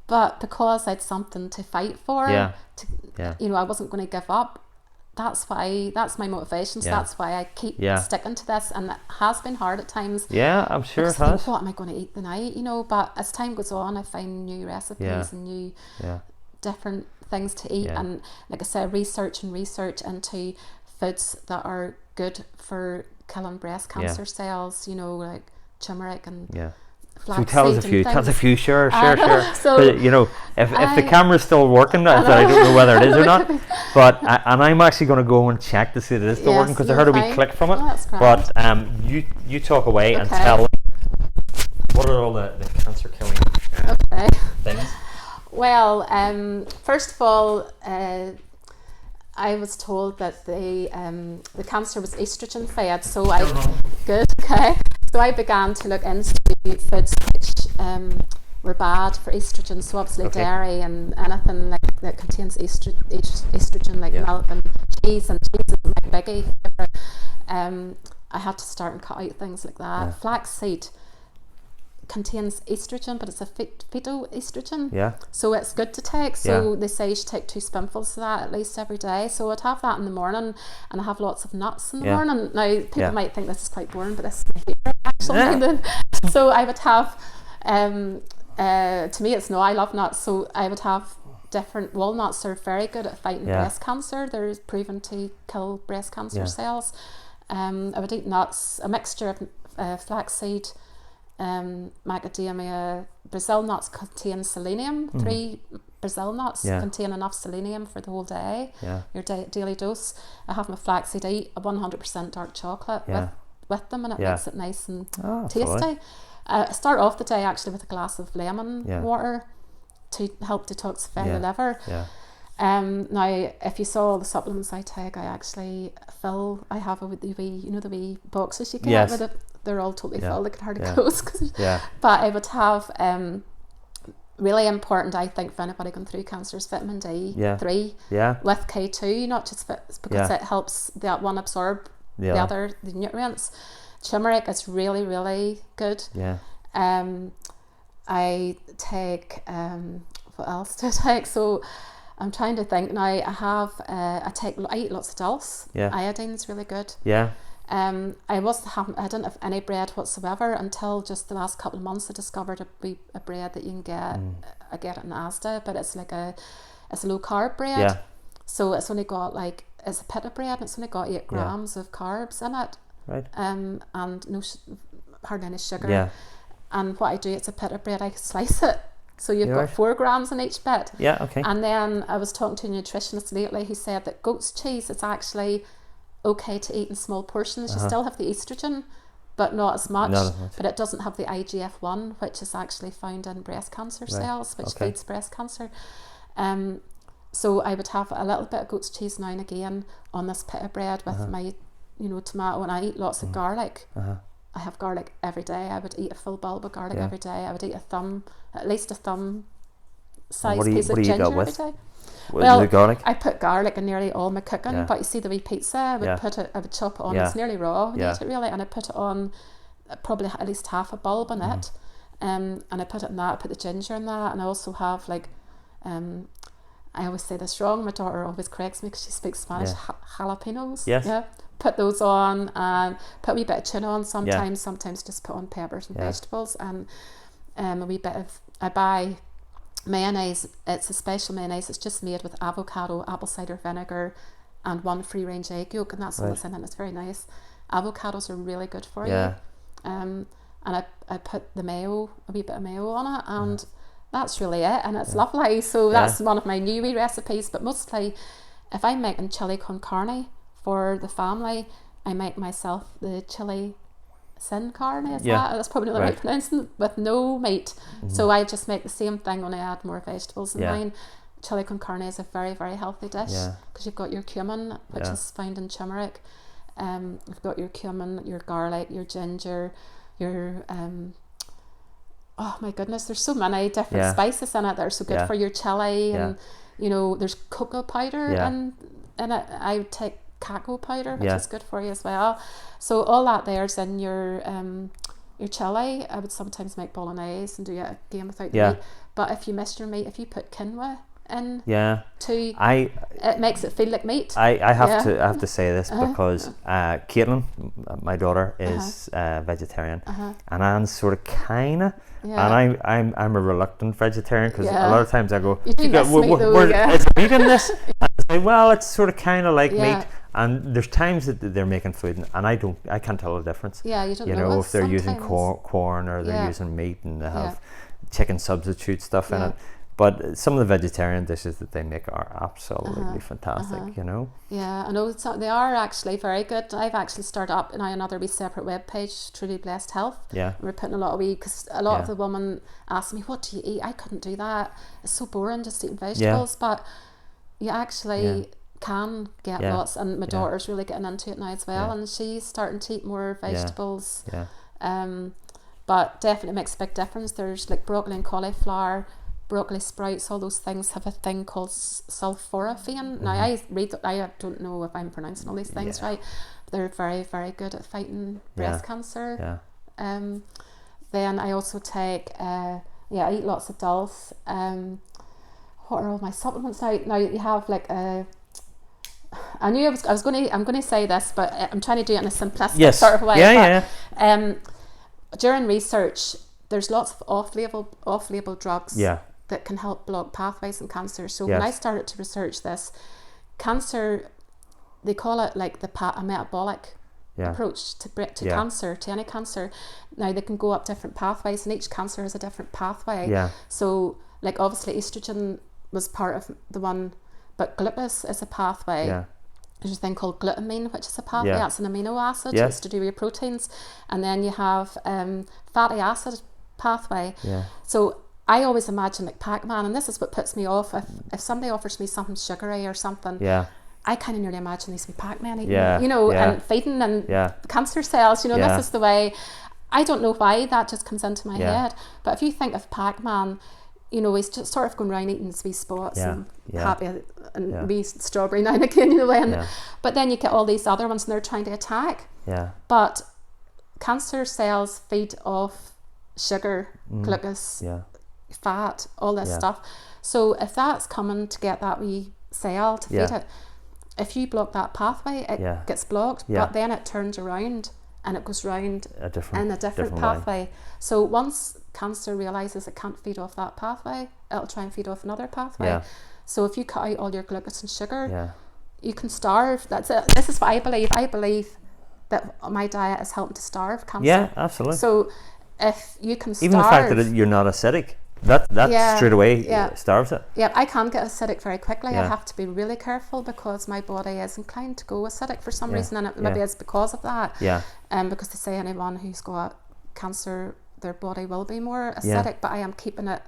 But because I had something to fight for, you know, I wasn't going to give up. That's my motivation. So that's why I keep sticking to this. And it has been hard at times. Yeah, I'm sure it has. What am I going to eat tonight? You know, but as time goes on, I find new recipes and new different things to eat, and like I said, research into foods that are good for killing breast cancer cells, you know, like turmeric and flaxseed. So tell us a few, sure. So, you know, if the camera's still working, I don't know whether it is or not, but and I'm actually going to go and check to see that it's still working, because I heard a wee click from it. But you talk away and tell them what are all the cancer killing things. Well, first of all, I was told that the cancer was estrogen fed, so So I began to look into foods which were bad for estrogen. So obviously dairy and anything like that contains estrogen, like milk and cheese. And cheese is my biggie. I had to start and cut out things like that. Flaxseed contains estrogen, but it's a phytoestrogen, so it's good to take. So they say you should take 2 spoonfuls of that at least every day. So I'd have that in the morning, and I have lots of nuts in the morning. Now people might think this is quite boring, but this is my favourite actually. So I would have to me it's I love nuts, so I would have different walnuts. Are very good at fighting breast cancer. They're proven to kill breast cancer cells. I would eat nuts, a mixture of flaxseed, macadamia. Brazil nuts contain selenium. 3 Brazil nuts contain enough selenium for the whole day, your daily dose. I have my flaxseed, I eat a 100% dark chocolate with them, and it makes it nice and tasty. I start off the day actually with a glass of lemon water to help detoxify the liver. Now if you saw all the supplements I take, I actually I have the wee boxes you get with it. They're all totally full, they could hardly close. But I would have really important, I think, for anybody going through cancer is vitamin D3 with K2, not just because it helps that one absorb the nutrients. Turmeric is really, really good. I take what else do I take? So I'm trying to think now. I eat lots of dulse. Iodine is really good. I didn't have any bread whatsoever until just the last couple of months. I discovered a bread that you can get. I get it in Asda, but it's a low carb bread. So it's only got it's a pita bread, and it's only got 8 grams of carbs in it. And no hardly any sugar. And what I do, it's a pita bread, I slice it. So you've got 4 grams in each bit. And then I was talking to a nutritionist lately who said that goat's cheese is actually okay to eat in small portions. You still have the estrogen, but not as much. But it doesn't have the IGF-1, which is actually found in breast cancer cells, which feeds breast cancer. So I would have a little bit of goat's cheese now and again on this pita bread with my tomato, and I eat lots of garlic. I have garlic every day. I would eat a full bulb of garlic every day. I would eat at least a thumb size piece of ginger every day. Well, garlic? I put garlic in nearly all my cooking, but you see the wee pizza, I would chop it on. It's nearly raw, you eat it really, and I put it on probably at least half a bulb in it. and I put it in that. I put the ginger in that, and I also have like, I always say this wrong. My daughter always corrects me because she speaks Spanish. Jalapenos. Yes. Yeah. Put those on, and put a wee bit of tuna on sometimes. Sometimes just put on peppers and vegetables, and a wee bit of. I buy mayonnaise. It's a special mayonnaise. It's just made with avocado, apple cider vinegar, and 1 free range egg yolk, and that's all that's in it. It's very nice. Avocados are really good for you. And I put the mayo, a wee bit of mayo on it, and that's really it, and it's lovely. So that's one of my new wee recipes. But mostly, if I'm making chili con carne for the family, I make myself the chili sin carne. That's probably not the right pronouncing, with no meat. So I just make the same thing, only add more vegetables in mine. Chili con carne is a very, very healthy dish because you've got your cumin, which is found in turmeric. You've got your cumin, your garlic, your ginger, your oh my goodness, there's so many different spices in it that are so good for your chili, and you know, there's cocoa powder in it. I would take cacao powder, which is good for you as well. So all that there's in your chili. I would sometimes make bolognese and do it again without the meat. But if you missed your meat, if you put quinoa in, it makes it feel like meat. I have to say this because Caitlin, my daughter, is vegetarian, and Anne's sort of kinda, and I'm a reluctant vegetarian because a lot of times I go, is there meat in this? And I say, well, it's sort of kind of like meat. And there's times that they're making food, and I can't tell the difference. You don't know if they're using corn or they're using meat, and they have chicken substitute stuff in it. But some of the vegetarian dishes that they make are absolutely fantastic, you know. Yeah, I know they are actually very good. I've actually started up now another wee separate webpage, Truly Blessed Health. Yeah. We're putting a lot of because a lot of the women ask me, what do you eat? I couldn't do that. It's so boring just eating vegetables. But you actually can get lots, and my daughter's really getting into it now as well, and she's starting to eat more vegetables. But definitely makes a big difference. There's like broccoli and cauliflower, broccoli sprouts, all those things have a thing called sulforaphane. Now I don't know if I'm pronouncing all these things right, but they're very, very good at fighting breast cancer. Then I also take I eat lots of dulse. What are all my supplements now? You have like I knew I'm going to say this, but I'm trying to do it in a simplistic sort of way. During research, there's lots of off-label drugs that can help block pathways in cancer. So when I started to research this, cancer, they call it like a metabolic approach to cancer, to any cancer. Now they can go up different pathways, and each cancer has a different pathway. So like obviously estrogen was part of the one, but glucose is a pathway. There's a thing called glutamine, which is a pathway. That's an amino acid. It's to do with your proteins. And then you have fatty acid pathway. So I always imagine like Pac-Man, and this is what puts me off. If somebody offers me something sugary or something, I kind of nearly imagine these Pac-Man eating, and feeding and cancer cells. This is the way. I don't know why that just comes into my head. But if you think of Pac-Man, he's just sort of going around eating his wee spots and happy and wee strawberry now and again, but then you get all these other ones and they're trying to attack. But cancer cells feed off sugar, glucose, fat, all this stuff. So if that's coming to get that wee cell to feed it, if you block that pathway, it gets blocked, but then it turns around and it goes round in a different pathway. Line. So once cancer realizes it can't feed off that pathway, it'll try and feed off another pathway. So if you cut out all your glucose and sugar, you can starve. That's it. This is what I believe. I believe that my diet is helping to starve cancer. Yeah, absolutely. So if you can starve, even the fact that you're not acidic, that straight away starves it. I can get acidic very quickly. I have to be really careful because my body is inclined to go acidic for some reason, and it maybe it's because of that. Because they say anyone who's got cancer, their body will be more acidic, but I am keeping it.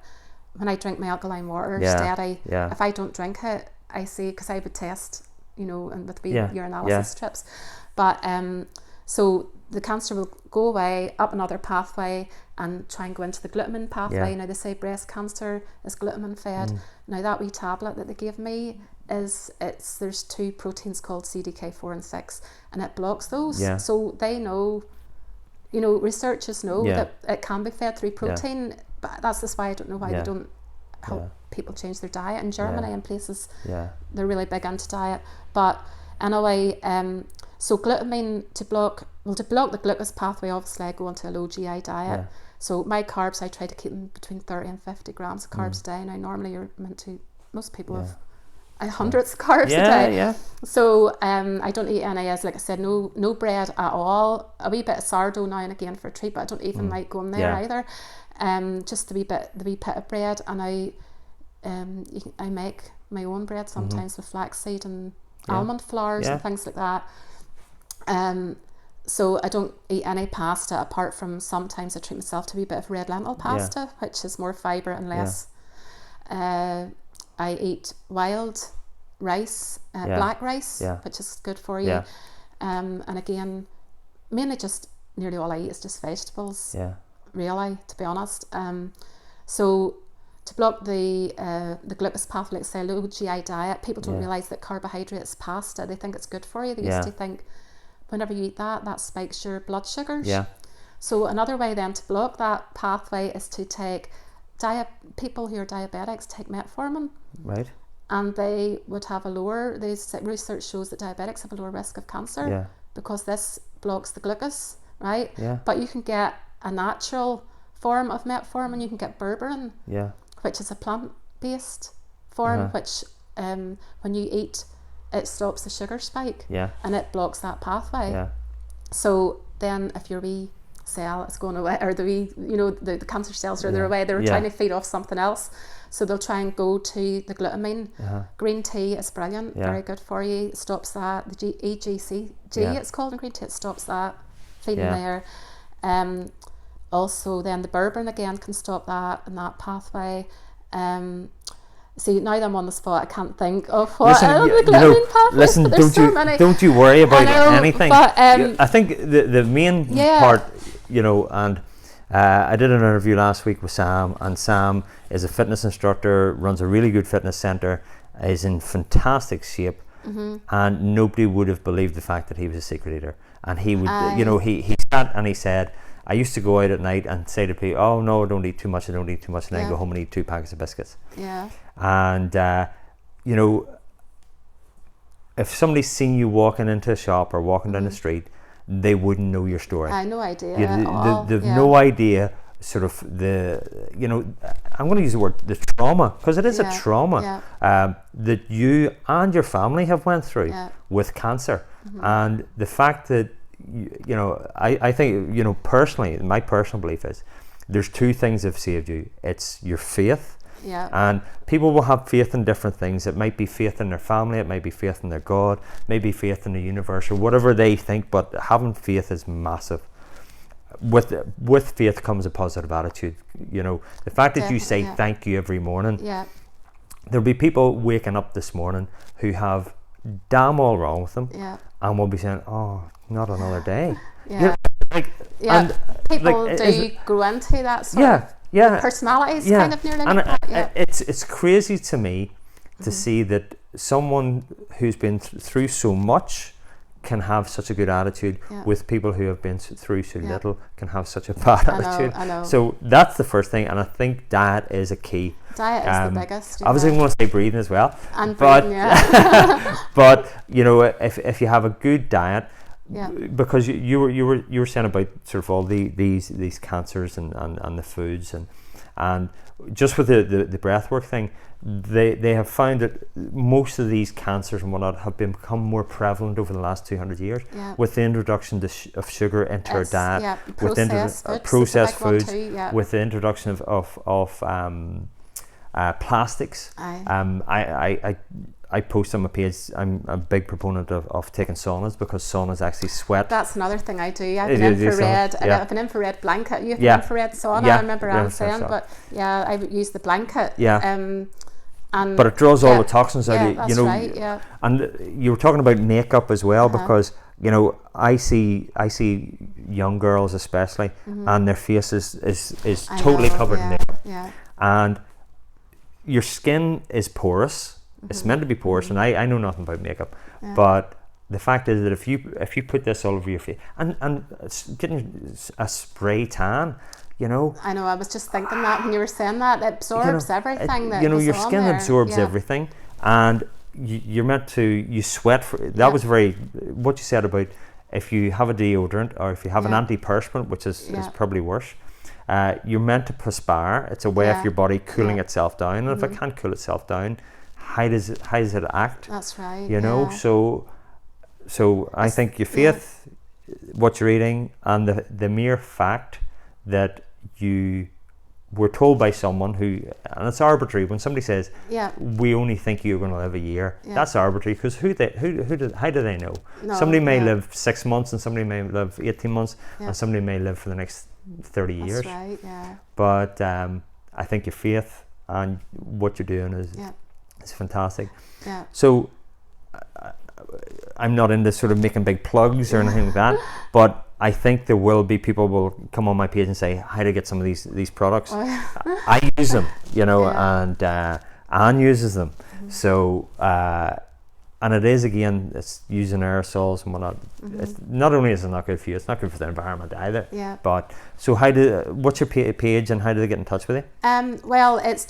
When I drink my alkaline water steady, if I don't drink it, I see, because I would test, and with urinalysis strips, but so the cancer will go away up another pathway and try and go into the glutamine pathway. Now they say breast cancer is glutamine fed. Now that wee tablet that they gave me there's two proteins called CDK4 and 6, and it blocks those. So they know researchers know that it can be fed through protein, but that's just why I don't know why they don't help people change their diet. In Germany and places, they're really big into diet. But anyway, so glutamine, to block the glucose pathway, obviously I go into a low GI diet. So my carbs, I try to keep them between 30 and 50 grams of carbs a day. Now normally you're meant to, most people have hundreds of carbs a day. So I don't eat any, as like I said, no bread at all. A wee bit of sourdough now and again for a treat, but I don't even like going there either. Just the wee bit of bread, and I make my own bread sometimes with flaxseed and almond flours and things like that. So I don't eat any pasta apart from sometimes I treat myself to a wee bit of red lentil pasta, which is more fibre and less. I eat wild rice, black rice, which is good for you. And again, mainly just nearly all I eat is just vegetables. Really, to be honest. So to block the glucose pathway, like say low GI diet, people don't realise that carbohydrates, pasta, they think it's good for you. They used to think whenever you eat that spikes your blood sugars. So another way then to block that pathway is to take people who are diabetics take metformin. Right. And they would have research shows that diabetics have a lower risk of cancer because this blocks the glucose, right? But you can get a natural form of metformin. You can get berberine, which is a plant-based form, which when you eat, it stops the sugar spike and it blocks that pathway. So then if your wee cell is going away, or the cancer cells are away, they're trying to feed off something else, so they'll try and go to the glutamine. Green tea is brilliant, very good for you, it stops that. The EGCG it's called in green tea, it stops that feeding there. Also then the berberine again can stop that and that pathway. See, now that I'm on the spot, I can't think of what the glutamine pathway. Listen, don't you worry about anything. But, I think the main part, and I did an interview last week with Sam, and Sam is a fitness instructor, runs a really good fitness centre, is in fantastic shape, and nobody would have believed the fact that he was a secret eater. And he would, he sat and he said, I used to go out at night and say to people, oh no, I don't eat too much, and then I go home and eat 2 packets of biscuits. And if somebody's seen you walking into a shop or walking down the street, they wouldn't know your story. I had no idea. They've no idea sort of I'm going to use the word the trauma, because it is a trauma that you and your family have went through with cancer. And the fact that I think personally, my personal belief is there's 2 things that have saved you. It's your faith, and people will have faith in different things. It might be faith in their family, it might be faith in their God, maybe faith in the universe, or whatever they think, but having faith is massive. With faith comes a positive attitude. The fact that you say thank you every morning. There'll be people waking up this morning who have damn all wrong with them, and will be saying, oh, not another day. And people do grow into that sort of personalities kind of nearly like that. It's crazy to me to see that someone who's been through so much can have such a good attitude, with people who have been through so little can have such a bad attitude. I know. So that's the first thing, and I think diet is a key. Diet is the biggest. I was even going to say breathing as well. And breathing, but if you have a good diet, because you were saying about sort of all these cancers and the foods and just with the breathwork thing, they have found that most of these cancers and whatnot have become more prevalent over the last 200 years with the introduction of sugar into our diet, with processed foods, with the introduction of plastics. I post on my page, I'm a big proponent of taking saunas, because saunas actually sweat. That's another thing I do. I have an infrared. I have an infrared blanket. You have an infrared sauna. I remember Anne saying, but I would use the blanket. But it draws all the toxins out. That's right. And you were talking about makeup as well, because I see young girls especially, and their face is totally covered in makeup. And your skin is porous. It's meant to be porous, and I know nothing about makeup, but the fact is that if you put this all over your face, and it's getting a spray tan, you know. I know, I was just thinking that when you were saying that, it absorbs everything that your goes on skin there. absorbs everything, and you're meant to, you sweat for, that was very, what you said about if you have a deodorant or if you have an antiperspirant, which is probably worse, you're meant to perspire. It's a way of your body cooling itself down, and if it can't cool itself down, how does it act? That's right. You know, so I think your faith, what you're eating, and the mere fact that you were told by someone who, and it's arbitrary when somebody says, we only think you're going to live a year. That's arbitrary, because how do they know? Somebody may live 6 months, and somebody may live 18 months, and somebody may live for the next 30 years. That's right, yeah. But I think your faith and what you're doing is fantastic. Yeah. So I'm not into sort of making big plugs or anything like that, but I think there will be people will come on my page and say how to get some of these products. I use them, you know, and Anne uses them. So and it is, again, it's using aerosols and whatnot. It's not only is it not good for you, it's not good for the environment either. Yeah. But so what's your page, and how do they get in touch with you? Well, it's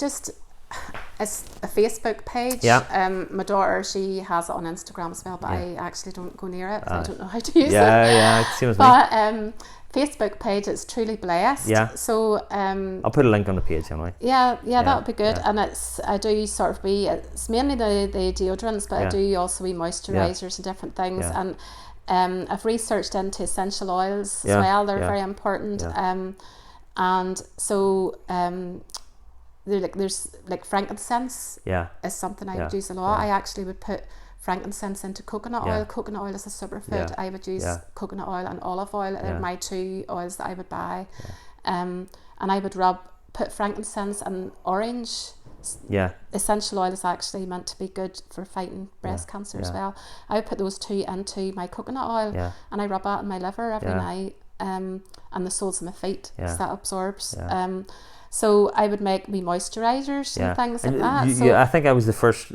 a Facebook page. Yeah. My daughter, she has it on Instagram as well, but I actually don't go near it because I don't know how to use it. Yeah, same as me. But Facebook page, it's Truly Blessed. Yeah. So I'll put a link on the page anyway. Yeah, that would be good. Yeah. And I do sort of it's mainly the deodorants, but I do also moisturisers and different things. Yeah. And I've researched into essential oils as well. They're very important. Yeah. And so there's frankincense is something I would use a lot. I actually would put frankincense into coconut oil. Coconut oil is a superfood. I would use coconut oil and olive oil. They're my two oils that I would buy. And I would put frankincense and orange. Essential oil is actually meant to be good for fighting breast cancer as well. I would put those two into my coconut oil and I rub that in my liver every night, and the soles of my feet, because that absorbs. So I would make me moisturisers and things like that. I think I was the first.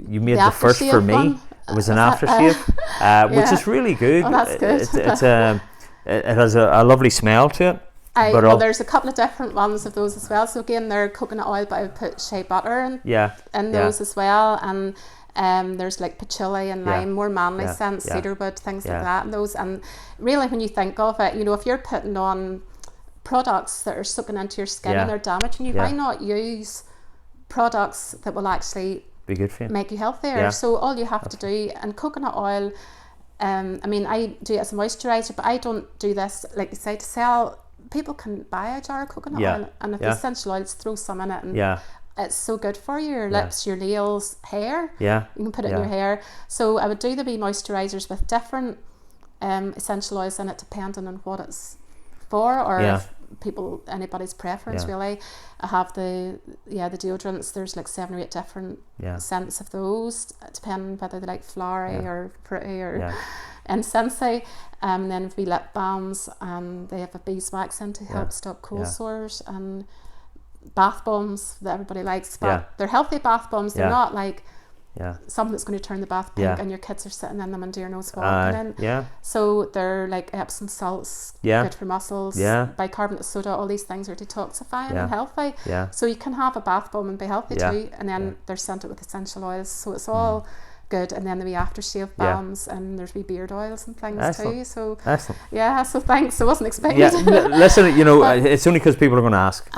You made the first for me. One? It was an aftershave, which is really good. Oh, that's good. It has a lovely smell to it. There's a couple of different ones of those as well. So again, they're coconut oil, but I would put shea butter in those as well. And there's like patchouli and lime, more manly scents, cedarwood, things like that. And those, and really, when you think of it, you know, if you're putting on products that are soaking into your skin and they're damaging you, why not use products that will actually be good for you, make you healthier? So all you have to do, and coconut oil, I mean, I do it as a moisturiser, but I don't do this, like you say, to sell. People can buy a jar of coconut oil, and if it's essential oils, throw some in it, and it's so good for your lips, your nails, hair. You can put it in your hair. So I would do the wee moisturisers with different essential oils in it, depending on what it's for, or if anybody's preference really. I have the deodorants. There's like 7 or 8 different scents of those, depending whether they like flowery or fruity or incensey. Then we lip balms, and they have a beeswax in to help stop cold sores, and bath bombs that everybody likes, but they're healthy bath bombs. They're not like something that's going to turn the bath pink and your kids are sitting in them and dear knows walking in. So they're like Epsom salts, good for muscles, bicarbonate of soda, all these things are detoxifying and healthy. So you can have a bath bomb and be healthy too, and then they're scented with essential oils, so it's all good. And then the wee aftershave balms, and there's wee beard oils and things too. So so thanks. I wasn't expecting listen, you know, it's only because people are going to ask.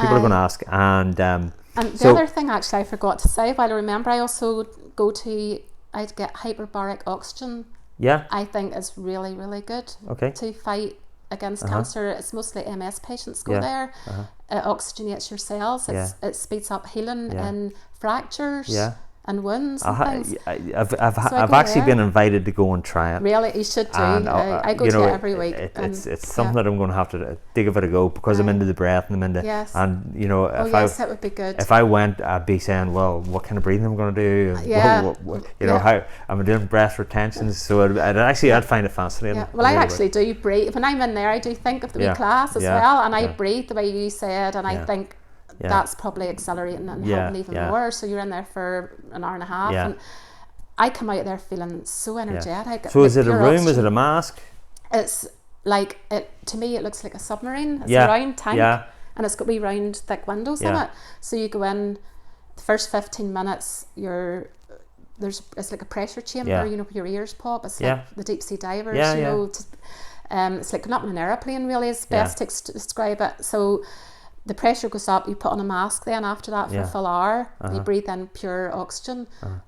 And the other thing, actually, I forgot to say, while I remember, I also I'd get Hyperbaric Oxygen. I think is really, really good to fight against cancer. It's mostly MS patients go there. It oxygenates your cells. It speeds up healing in fractures and wounds and things. I've actually been invited to go and try it. Really, you should do. I go to it every week. It's something that I'm going to have to give it a go, because I'm into the breath, and I'm into and you know, if it would be good. If I went, I'd be saying, well, what kind of breathing I'm going to do, and you know, how I'm doing breath retentions. So I'd find it fascinating. Well, I actually do breathe when I'm in there. I do think of the wee class as well, and I breathe the way you said, and I think that's probably accelerating and helping even more. So you're in there for an hour and a half, I come out there feeling so energetic. So like is it a pure room? oxygen. Is it a mask? It's like, to me it looks like a submarine. It's Yeah. a round tank, Yeah. and it's got wee round thick windows in Yeah. it. So you go in, the first 15 minutes it's like a pressure chamber, Yeah. you know, where your ears pop. It's Yeah. like the deep sea divers, Yeah, you yeah. know. It's like going up in an aeroplane, really, is best to describe it. So the pressure goes up, you put on a mask then after that for a full hour. You breathe in pure oxygen,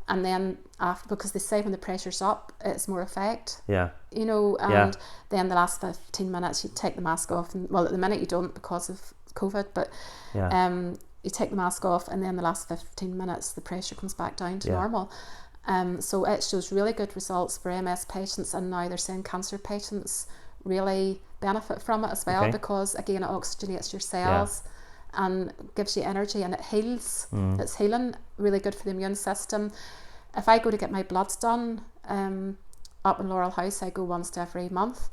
and then after, because they say when the pressure's up, it's more effect. Yeah. You know, and then the last 15 minutes you take the mask off, and well, at the minute you don't because of COVID, but you take the mask off, and then the last 15 minutes the pressure comes back down to normal. So it shows really good results for MS patients, and now they're saying cancer patients really benefit from it as well, because again it oxygenates your cells and gives you energy, and it heals. It's healing, really good for the immune system. If I go to get my bloods done up in Laurel House, I go once every month.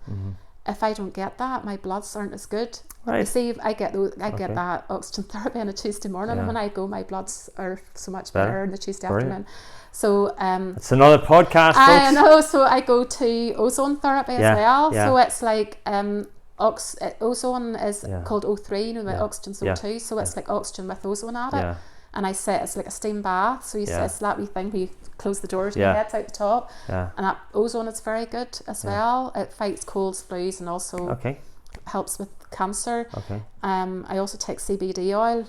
If I don't get that, my bloods aren't as good. Right. You see, I get that oxygen therapy on a Tuesday morning, and when I go, my bloods are so much better on the Tuesday afternoon. So it's another podcast, folks. I know. So I go to ozone therapy as well. Yeah. So it's like ozone is called O3, you know, the oxygen's O2. So it's like oxygen with ozone at it. And I say it's like a steam bath. So it's that wee thing where you close the doors and your head's out the top. And that ozone is very good as well. It fights colds, flus, and also helps with cancer. I also take Cbd oil.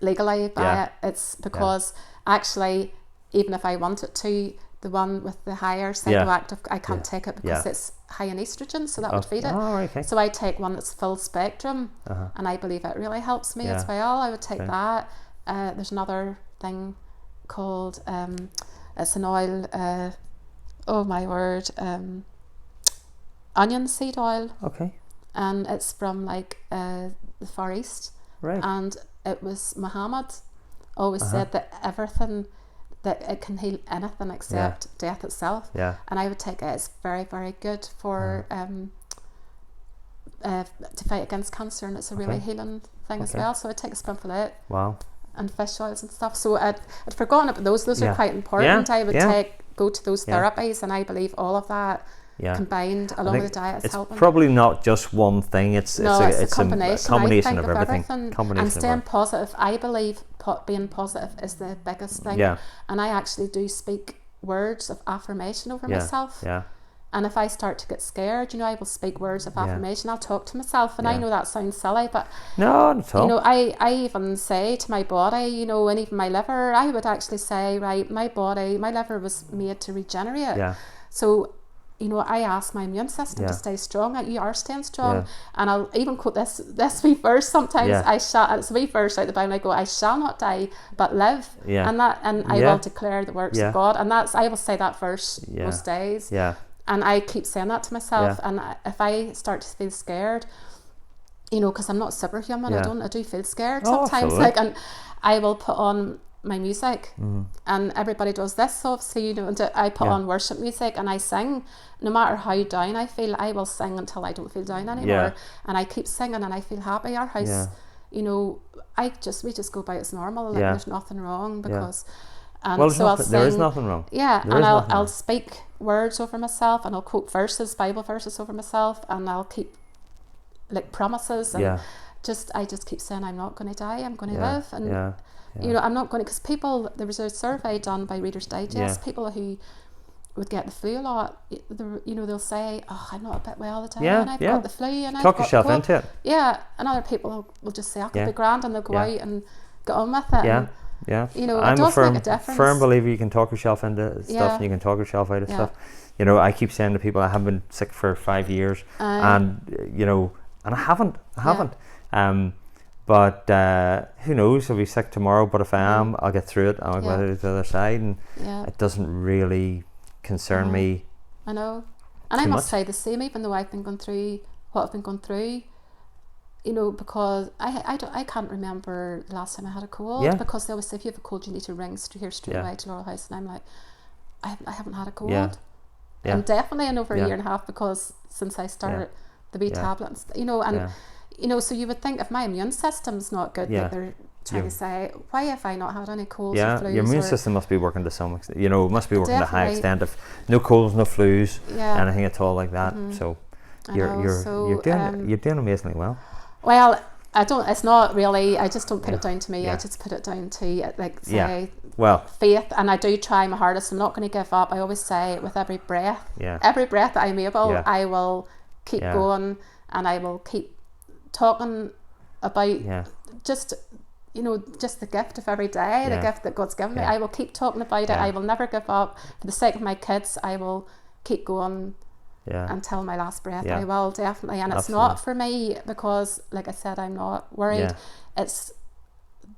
Legally buy it. It's because actually, even if I wanted to, the one with the higher psychoactive, I can't take it because it's high in estrogen, so that would feed it. So I take one that's full spectrum, and I believe it really helps me as well. I would take that. There's another thing called it's an oil, oh my word, onion seed oil. And it's from like the Far East. And it was Muhammad always said that everything, that it can heal anything except death itself. And I would take it. It's very, very good for to fight against cancer, and it's a really healing thing as well. So I take a spoonful of it. And fish oils and stuff. So I'd forgotten about those. Those are quite important. I would go to those therapies, and I believe all of that combined along with the diet is helping. It's probably not just one thing. It's a combination of everything. And staying positive. I believe being positive is the biggest thing. And I actually do speak words of affirmation over myself. And if I start to get scared, you know, I will speak words of affirmation. I'll talk to myself, and I know that sounds silly, but no, not at all. You know, I even say to my body, you know, and even my liver, I would actually say, right, my liver was made to regenerate. So, you know, I ask my immune system to stay strong. You are staying strong, and I'll even quote this wee verse sometimes. It's a wee verse out the Bible. I go, I shall not die, but live, and I will declare the works of God, and I will say that verse most days. And I keep saying that to myself. And if I start to feel scared, you know, because I'm not superhuman, I do feel scared sometimes. Like, and I will put on my music, and everybody does this, obviously, you know. And I put on worship music, and I sing. No matter how down I feel, I will sing until I don't feel down anymore. And I keep singing, and I feel happy. Our house, you know, we just go about as normal. Like there's nothing wrong because. And so there is nothing wrong. I'll speak words over myself, and I'll quote Bible verses over myself, and I'll keep like promises, and I just keep saying I'm not going to die, I'm going to live, and you know, I'm not going to, because there was a survey done by Reader's Digest, people who would get the flu a lot, you know, they'll say, oh, I'm not a bit well today, and I've got the flu, and I've got yourself into it. And other people will just say, I could be grand, and they'll go out and get on with it. You know, I'm it does make a a firm believer you can talk yourself into stuff, and you can talk yourself out of stuff. You know, I keep saying to people, I haven't been sick for 5 years, and you know, and I haven't. But who knows? I'll be sick tomorrow. But if I am, I'll get through it. I'll get to the other side, and it doesn't really concern me. I know, and I must say the same. Even though I've been going through what I've been going through. You know, because I can't remember the last time I had a cold, because they always say if you have a cold you need to ring straight away to Laurel House, and I'm like, I haven't had a cold, and definitely in over a year and a half, because since I started the wee tablets, you know, and you know, so you would think if my immune system's not good, that they're trying to say, why have I not had any colds or flus? Your immune system must be working to some extent. You know, it must be working to a high extent. If no colds, no flus, anything at all like that. So you're doing amazingly well. Well, I don't. It's not really. I just don't put it down to me. I just put it down to faith, and I do try my hardest. I'm not going to give up. I always say, with every breath that I'm able, I will keep going, and I will keep talking about just, you know, just the gift of every day, the gift that God's given me. I will keep talking about it. I will never give up. For the sake of my kids, I will keep going. Until my last breath. I will, definitely. And it's not for me because, like I said, I'm not worried. It's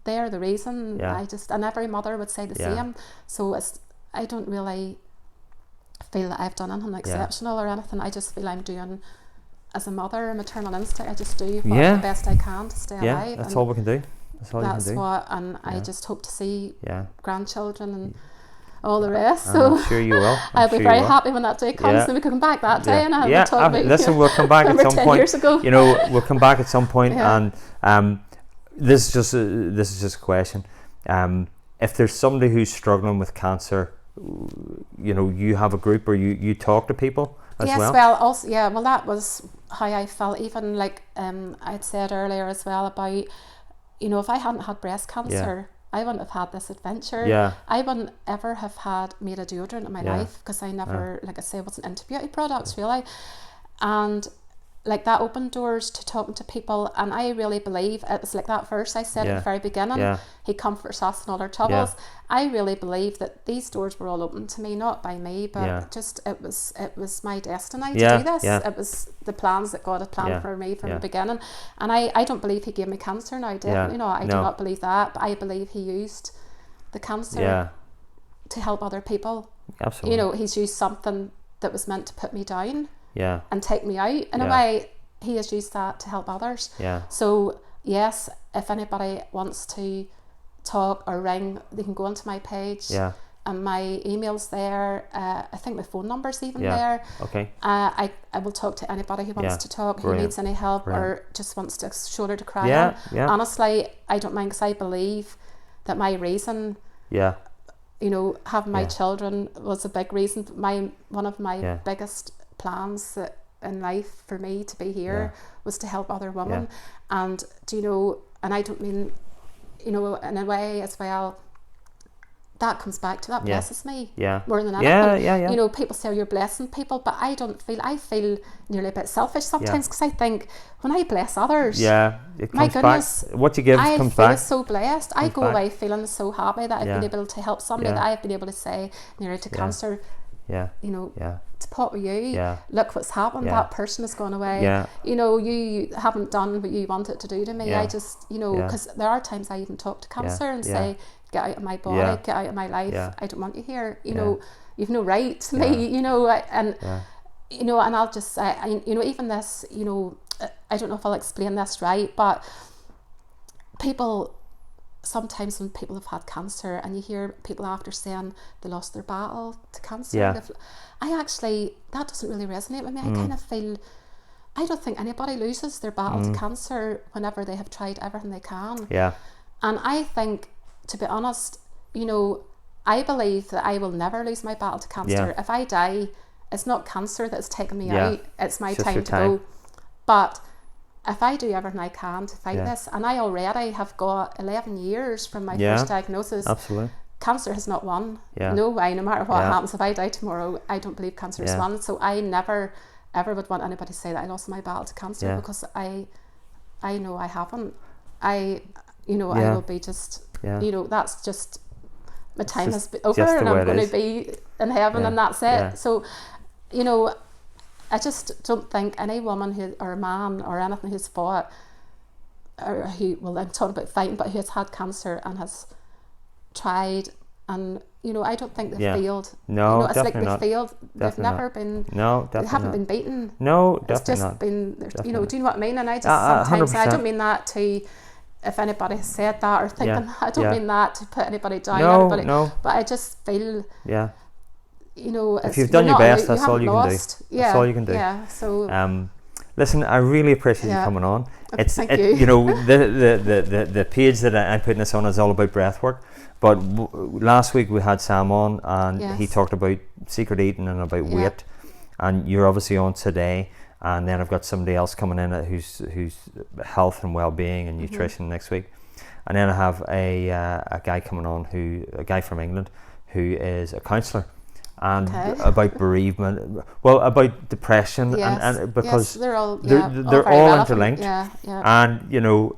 they're the reason. And every mother would say the same. So I don't really feel that I've done anything exceptional or anything. I just feel I'm doing, as a mother, a maternal instinct, I just do the best I can to stay alive. That's all we can do. I just hope to see grandchildren and all the rest. So I'm sure you will. I'll be very happy when that day comes, and we can come back that day and we'll talk about. Listen, we'll come back at some 10 point. Years ago. You know, we'll come back at some point, and this is just a question. If there's somebody who's struggling with cancer, you know, you have a group or you talk to people as well. Well, that was how I felt. Even like I'd said earlier as well about, you know, if I hadn't had breast cancer, I wouldn't have had this adventure. I wouldn't ever have made a deodorant in my life, because I never, like I say, wasn't into beauty products really. And like that opened doors to talking to people, and I really believe it was like that verse I said at the very beginning, he comforts us in all our troubles. I really believe that these doors were all open to me, not by me, but just it was my destiny to do this. It was the plans that God had planned for me from the beginning. And I don't believe he gave me cancer now, definitely not. I do not believe that, but I believe he used the cancer to help other people. Absolutely. You know, he's used something that was meant to put me down and take me out. In a way, he has used that to help others. So yes, if anybody wants to talk or ring, they can go onto my page, and my email's there. I think my phone number's even there. I will talk to anybody who wants to talk, who needs any help or just wants a shoulder to cry on. Honestly, I don't mind, because I believe that my reason, you know, having my children was a big reason. One of my biggest plans in life for me to be here was to help other women. And do you know, and I don't mean, you know, in a way as well, that comes back to that blesses me more than anything. You know, people say, oh, you're blessing people, but I feel nearly a bit selfish sometimes, because I think when I bless others, it comes my goodness, back. What you give comes back. I feel so blessed. I go away feeling so happy that I've been able to help somebody, that I've been able to say nearly to cancer, you know, to pot with you, look what's happened, that person has gone away, you know, you haven't done what you wanted to do to me. I just, you know, because there are times I even talk to cancer and say, get out of my body, get out of my life, I don't want you here, you know, you've no right to me, you know, and you know, and I'll just say, you know, even this, you know, I don't know if I'll explain this right, but people, sometimes when people have had cancer and you hear people after saying they lost their battle to cancer, I actually, that doesn't really resonate with me. I kind of feel, I don't think anybody loses their battle to cancer whenever they have tried everything they can. And I think, to be honest, you know, I believe that I will never lose my battle to cancer. If I die, it's not cancer that's taken me out, it's my time to go. But if I do everything I can to fight this, and I already have got 11 years from my first diagnosis, cancer has not won. No way, no matter what happens, if I die tomorrow, I don't believe cancer has won. So I never ever would want anybody to say that I lost my battle to cancer, because I know I haven't. You know, I will be just, you know, that's just, my time has been over, and I'm going to be in heaven, and that's it. So, you know, I just don't think any woman who, or man or anything who's fought, or who, well, I'm talking about fighting, but who has had cancer and has tried, and you know, I don't think they've failed. No, you know, it's like definitely they've not. failed. They've never been. No, definitely they haven't not. been beaten. No, it's definitely just not. been. Definitely. You know, do you know what I mean? And I just sometimes, 100%. I don't mean that to, if anybody has said that or thinking, I don't mean that to put anybody down. No. But I just feel. You know, if you've done your best, that's all you can do. Yeah, That's all you can do. Yeah. So. Listen, I really appreciate you coming on. Thank you. You know, the page that I'm putting this on is all about breath work. But last week we had Sam on, and he talked about secret eating and about weight. And you're obviously on today. And then I've got somebody else coming in who's health and well-being and nutrition next week. And then I have a guy coming on, a guy from England, who is a counsellor. And about bereavement, about depression, and because they're all interlinked. And you know,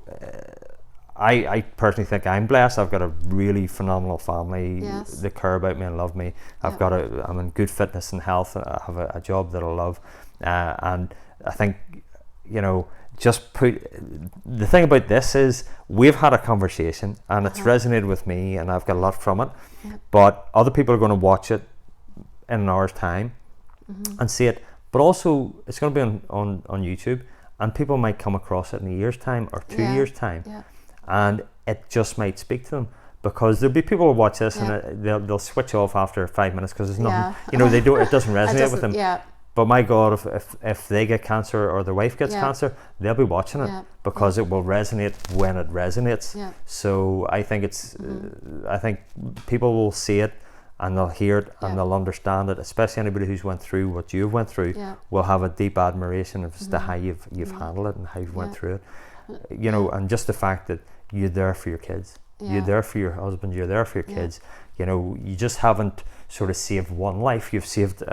I personally think I'm blessed. I've got a really phenomenal family that care about me and love me. I'm in good fitness and health. I have a job that I love, and I think, you know, the thing about this is we've had a conversation and it's resonated with me, and I've got a lot from it. But other people are going to watch it in an hour's time and see it, but also it's going to be on YouTube, and people might come across it in a year's time or 2 years time, and it just might speak to them, because there'll be people who watch this and they'll switch off after 5 minutes because there's nothing, you know, it doesn't resonate with them. But my God, if they get cancer or their wife gets cancer, they'll be watching it because it will resonate when it resonates. So I think I think people will see it and they'll hear it and they'll understand it. Especially anybody who's went through what you've went through will have a deep admiration as to how you've handled it and how you've went through it. You know, and just the fact that you're there for your kids, you're there for your husband, you're there for your kids. You know, you just haven't sort of saved one life; you've saved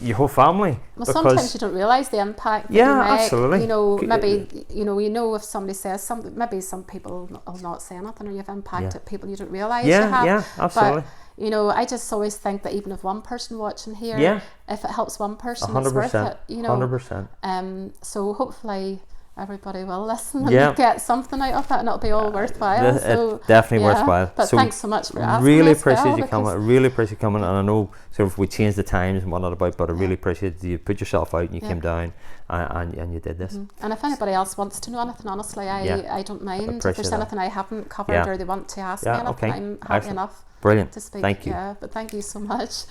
your whole family. Well, sometimes you don't realise the impact that you make. Absolutely. You know, maybe if somebody says something, maybe some people will not say anything, or you've impacted people you don't realise you have. Yeah, absolutely. But, you know, I just always think that even if one person watching here, if it helps one person, 100%, it's worth it. You know, 100%. So hopefully everybody will listen and get something out of it, and it'll be all worthwhile. It's definitely worthwhile. But thanks so much for asking. Really appreciate you coming. I really appreciate you coming, and I know sort of we changed the times and whatnot about, but I really appreciate you put yourself out and you came down and you did this. And if anybody else wants to know anything, honestly, I don't mind. If there's anything I haven't covered or they want to ask me anything, I'm happy enough Brilliant. to speak. Thank you. But thank you so much.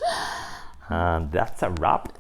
And that's a wrap.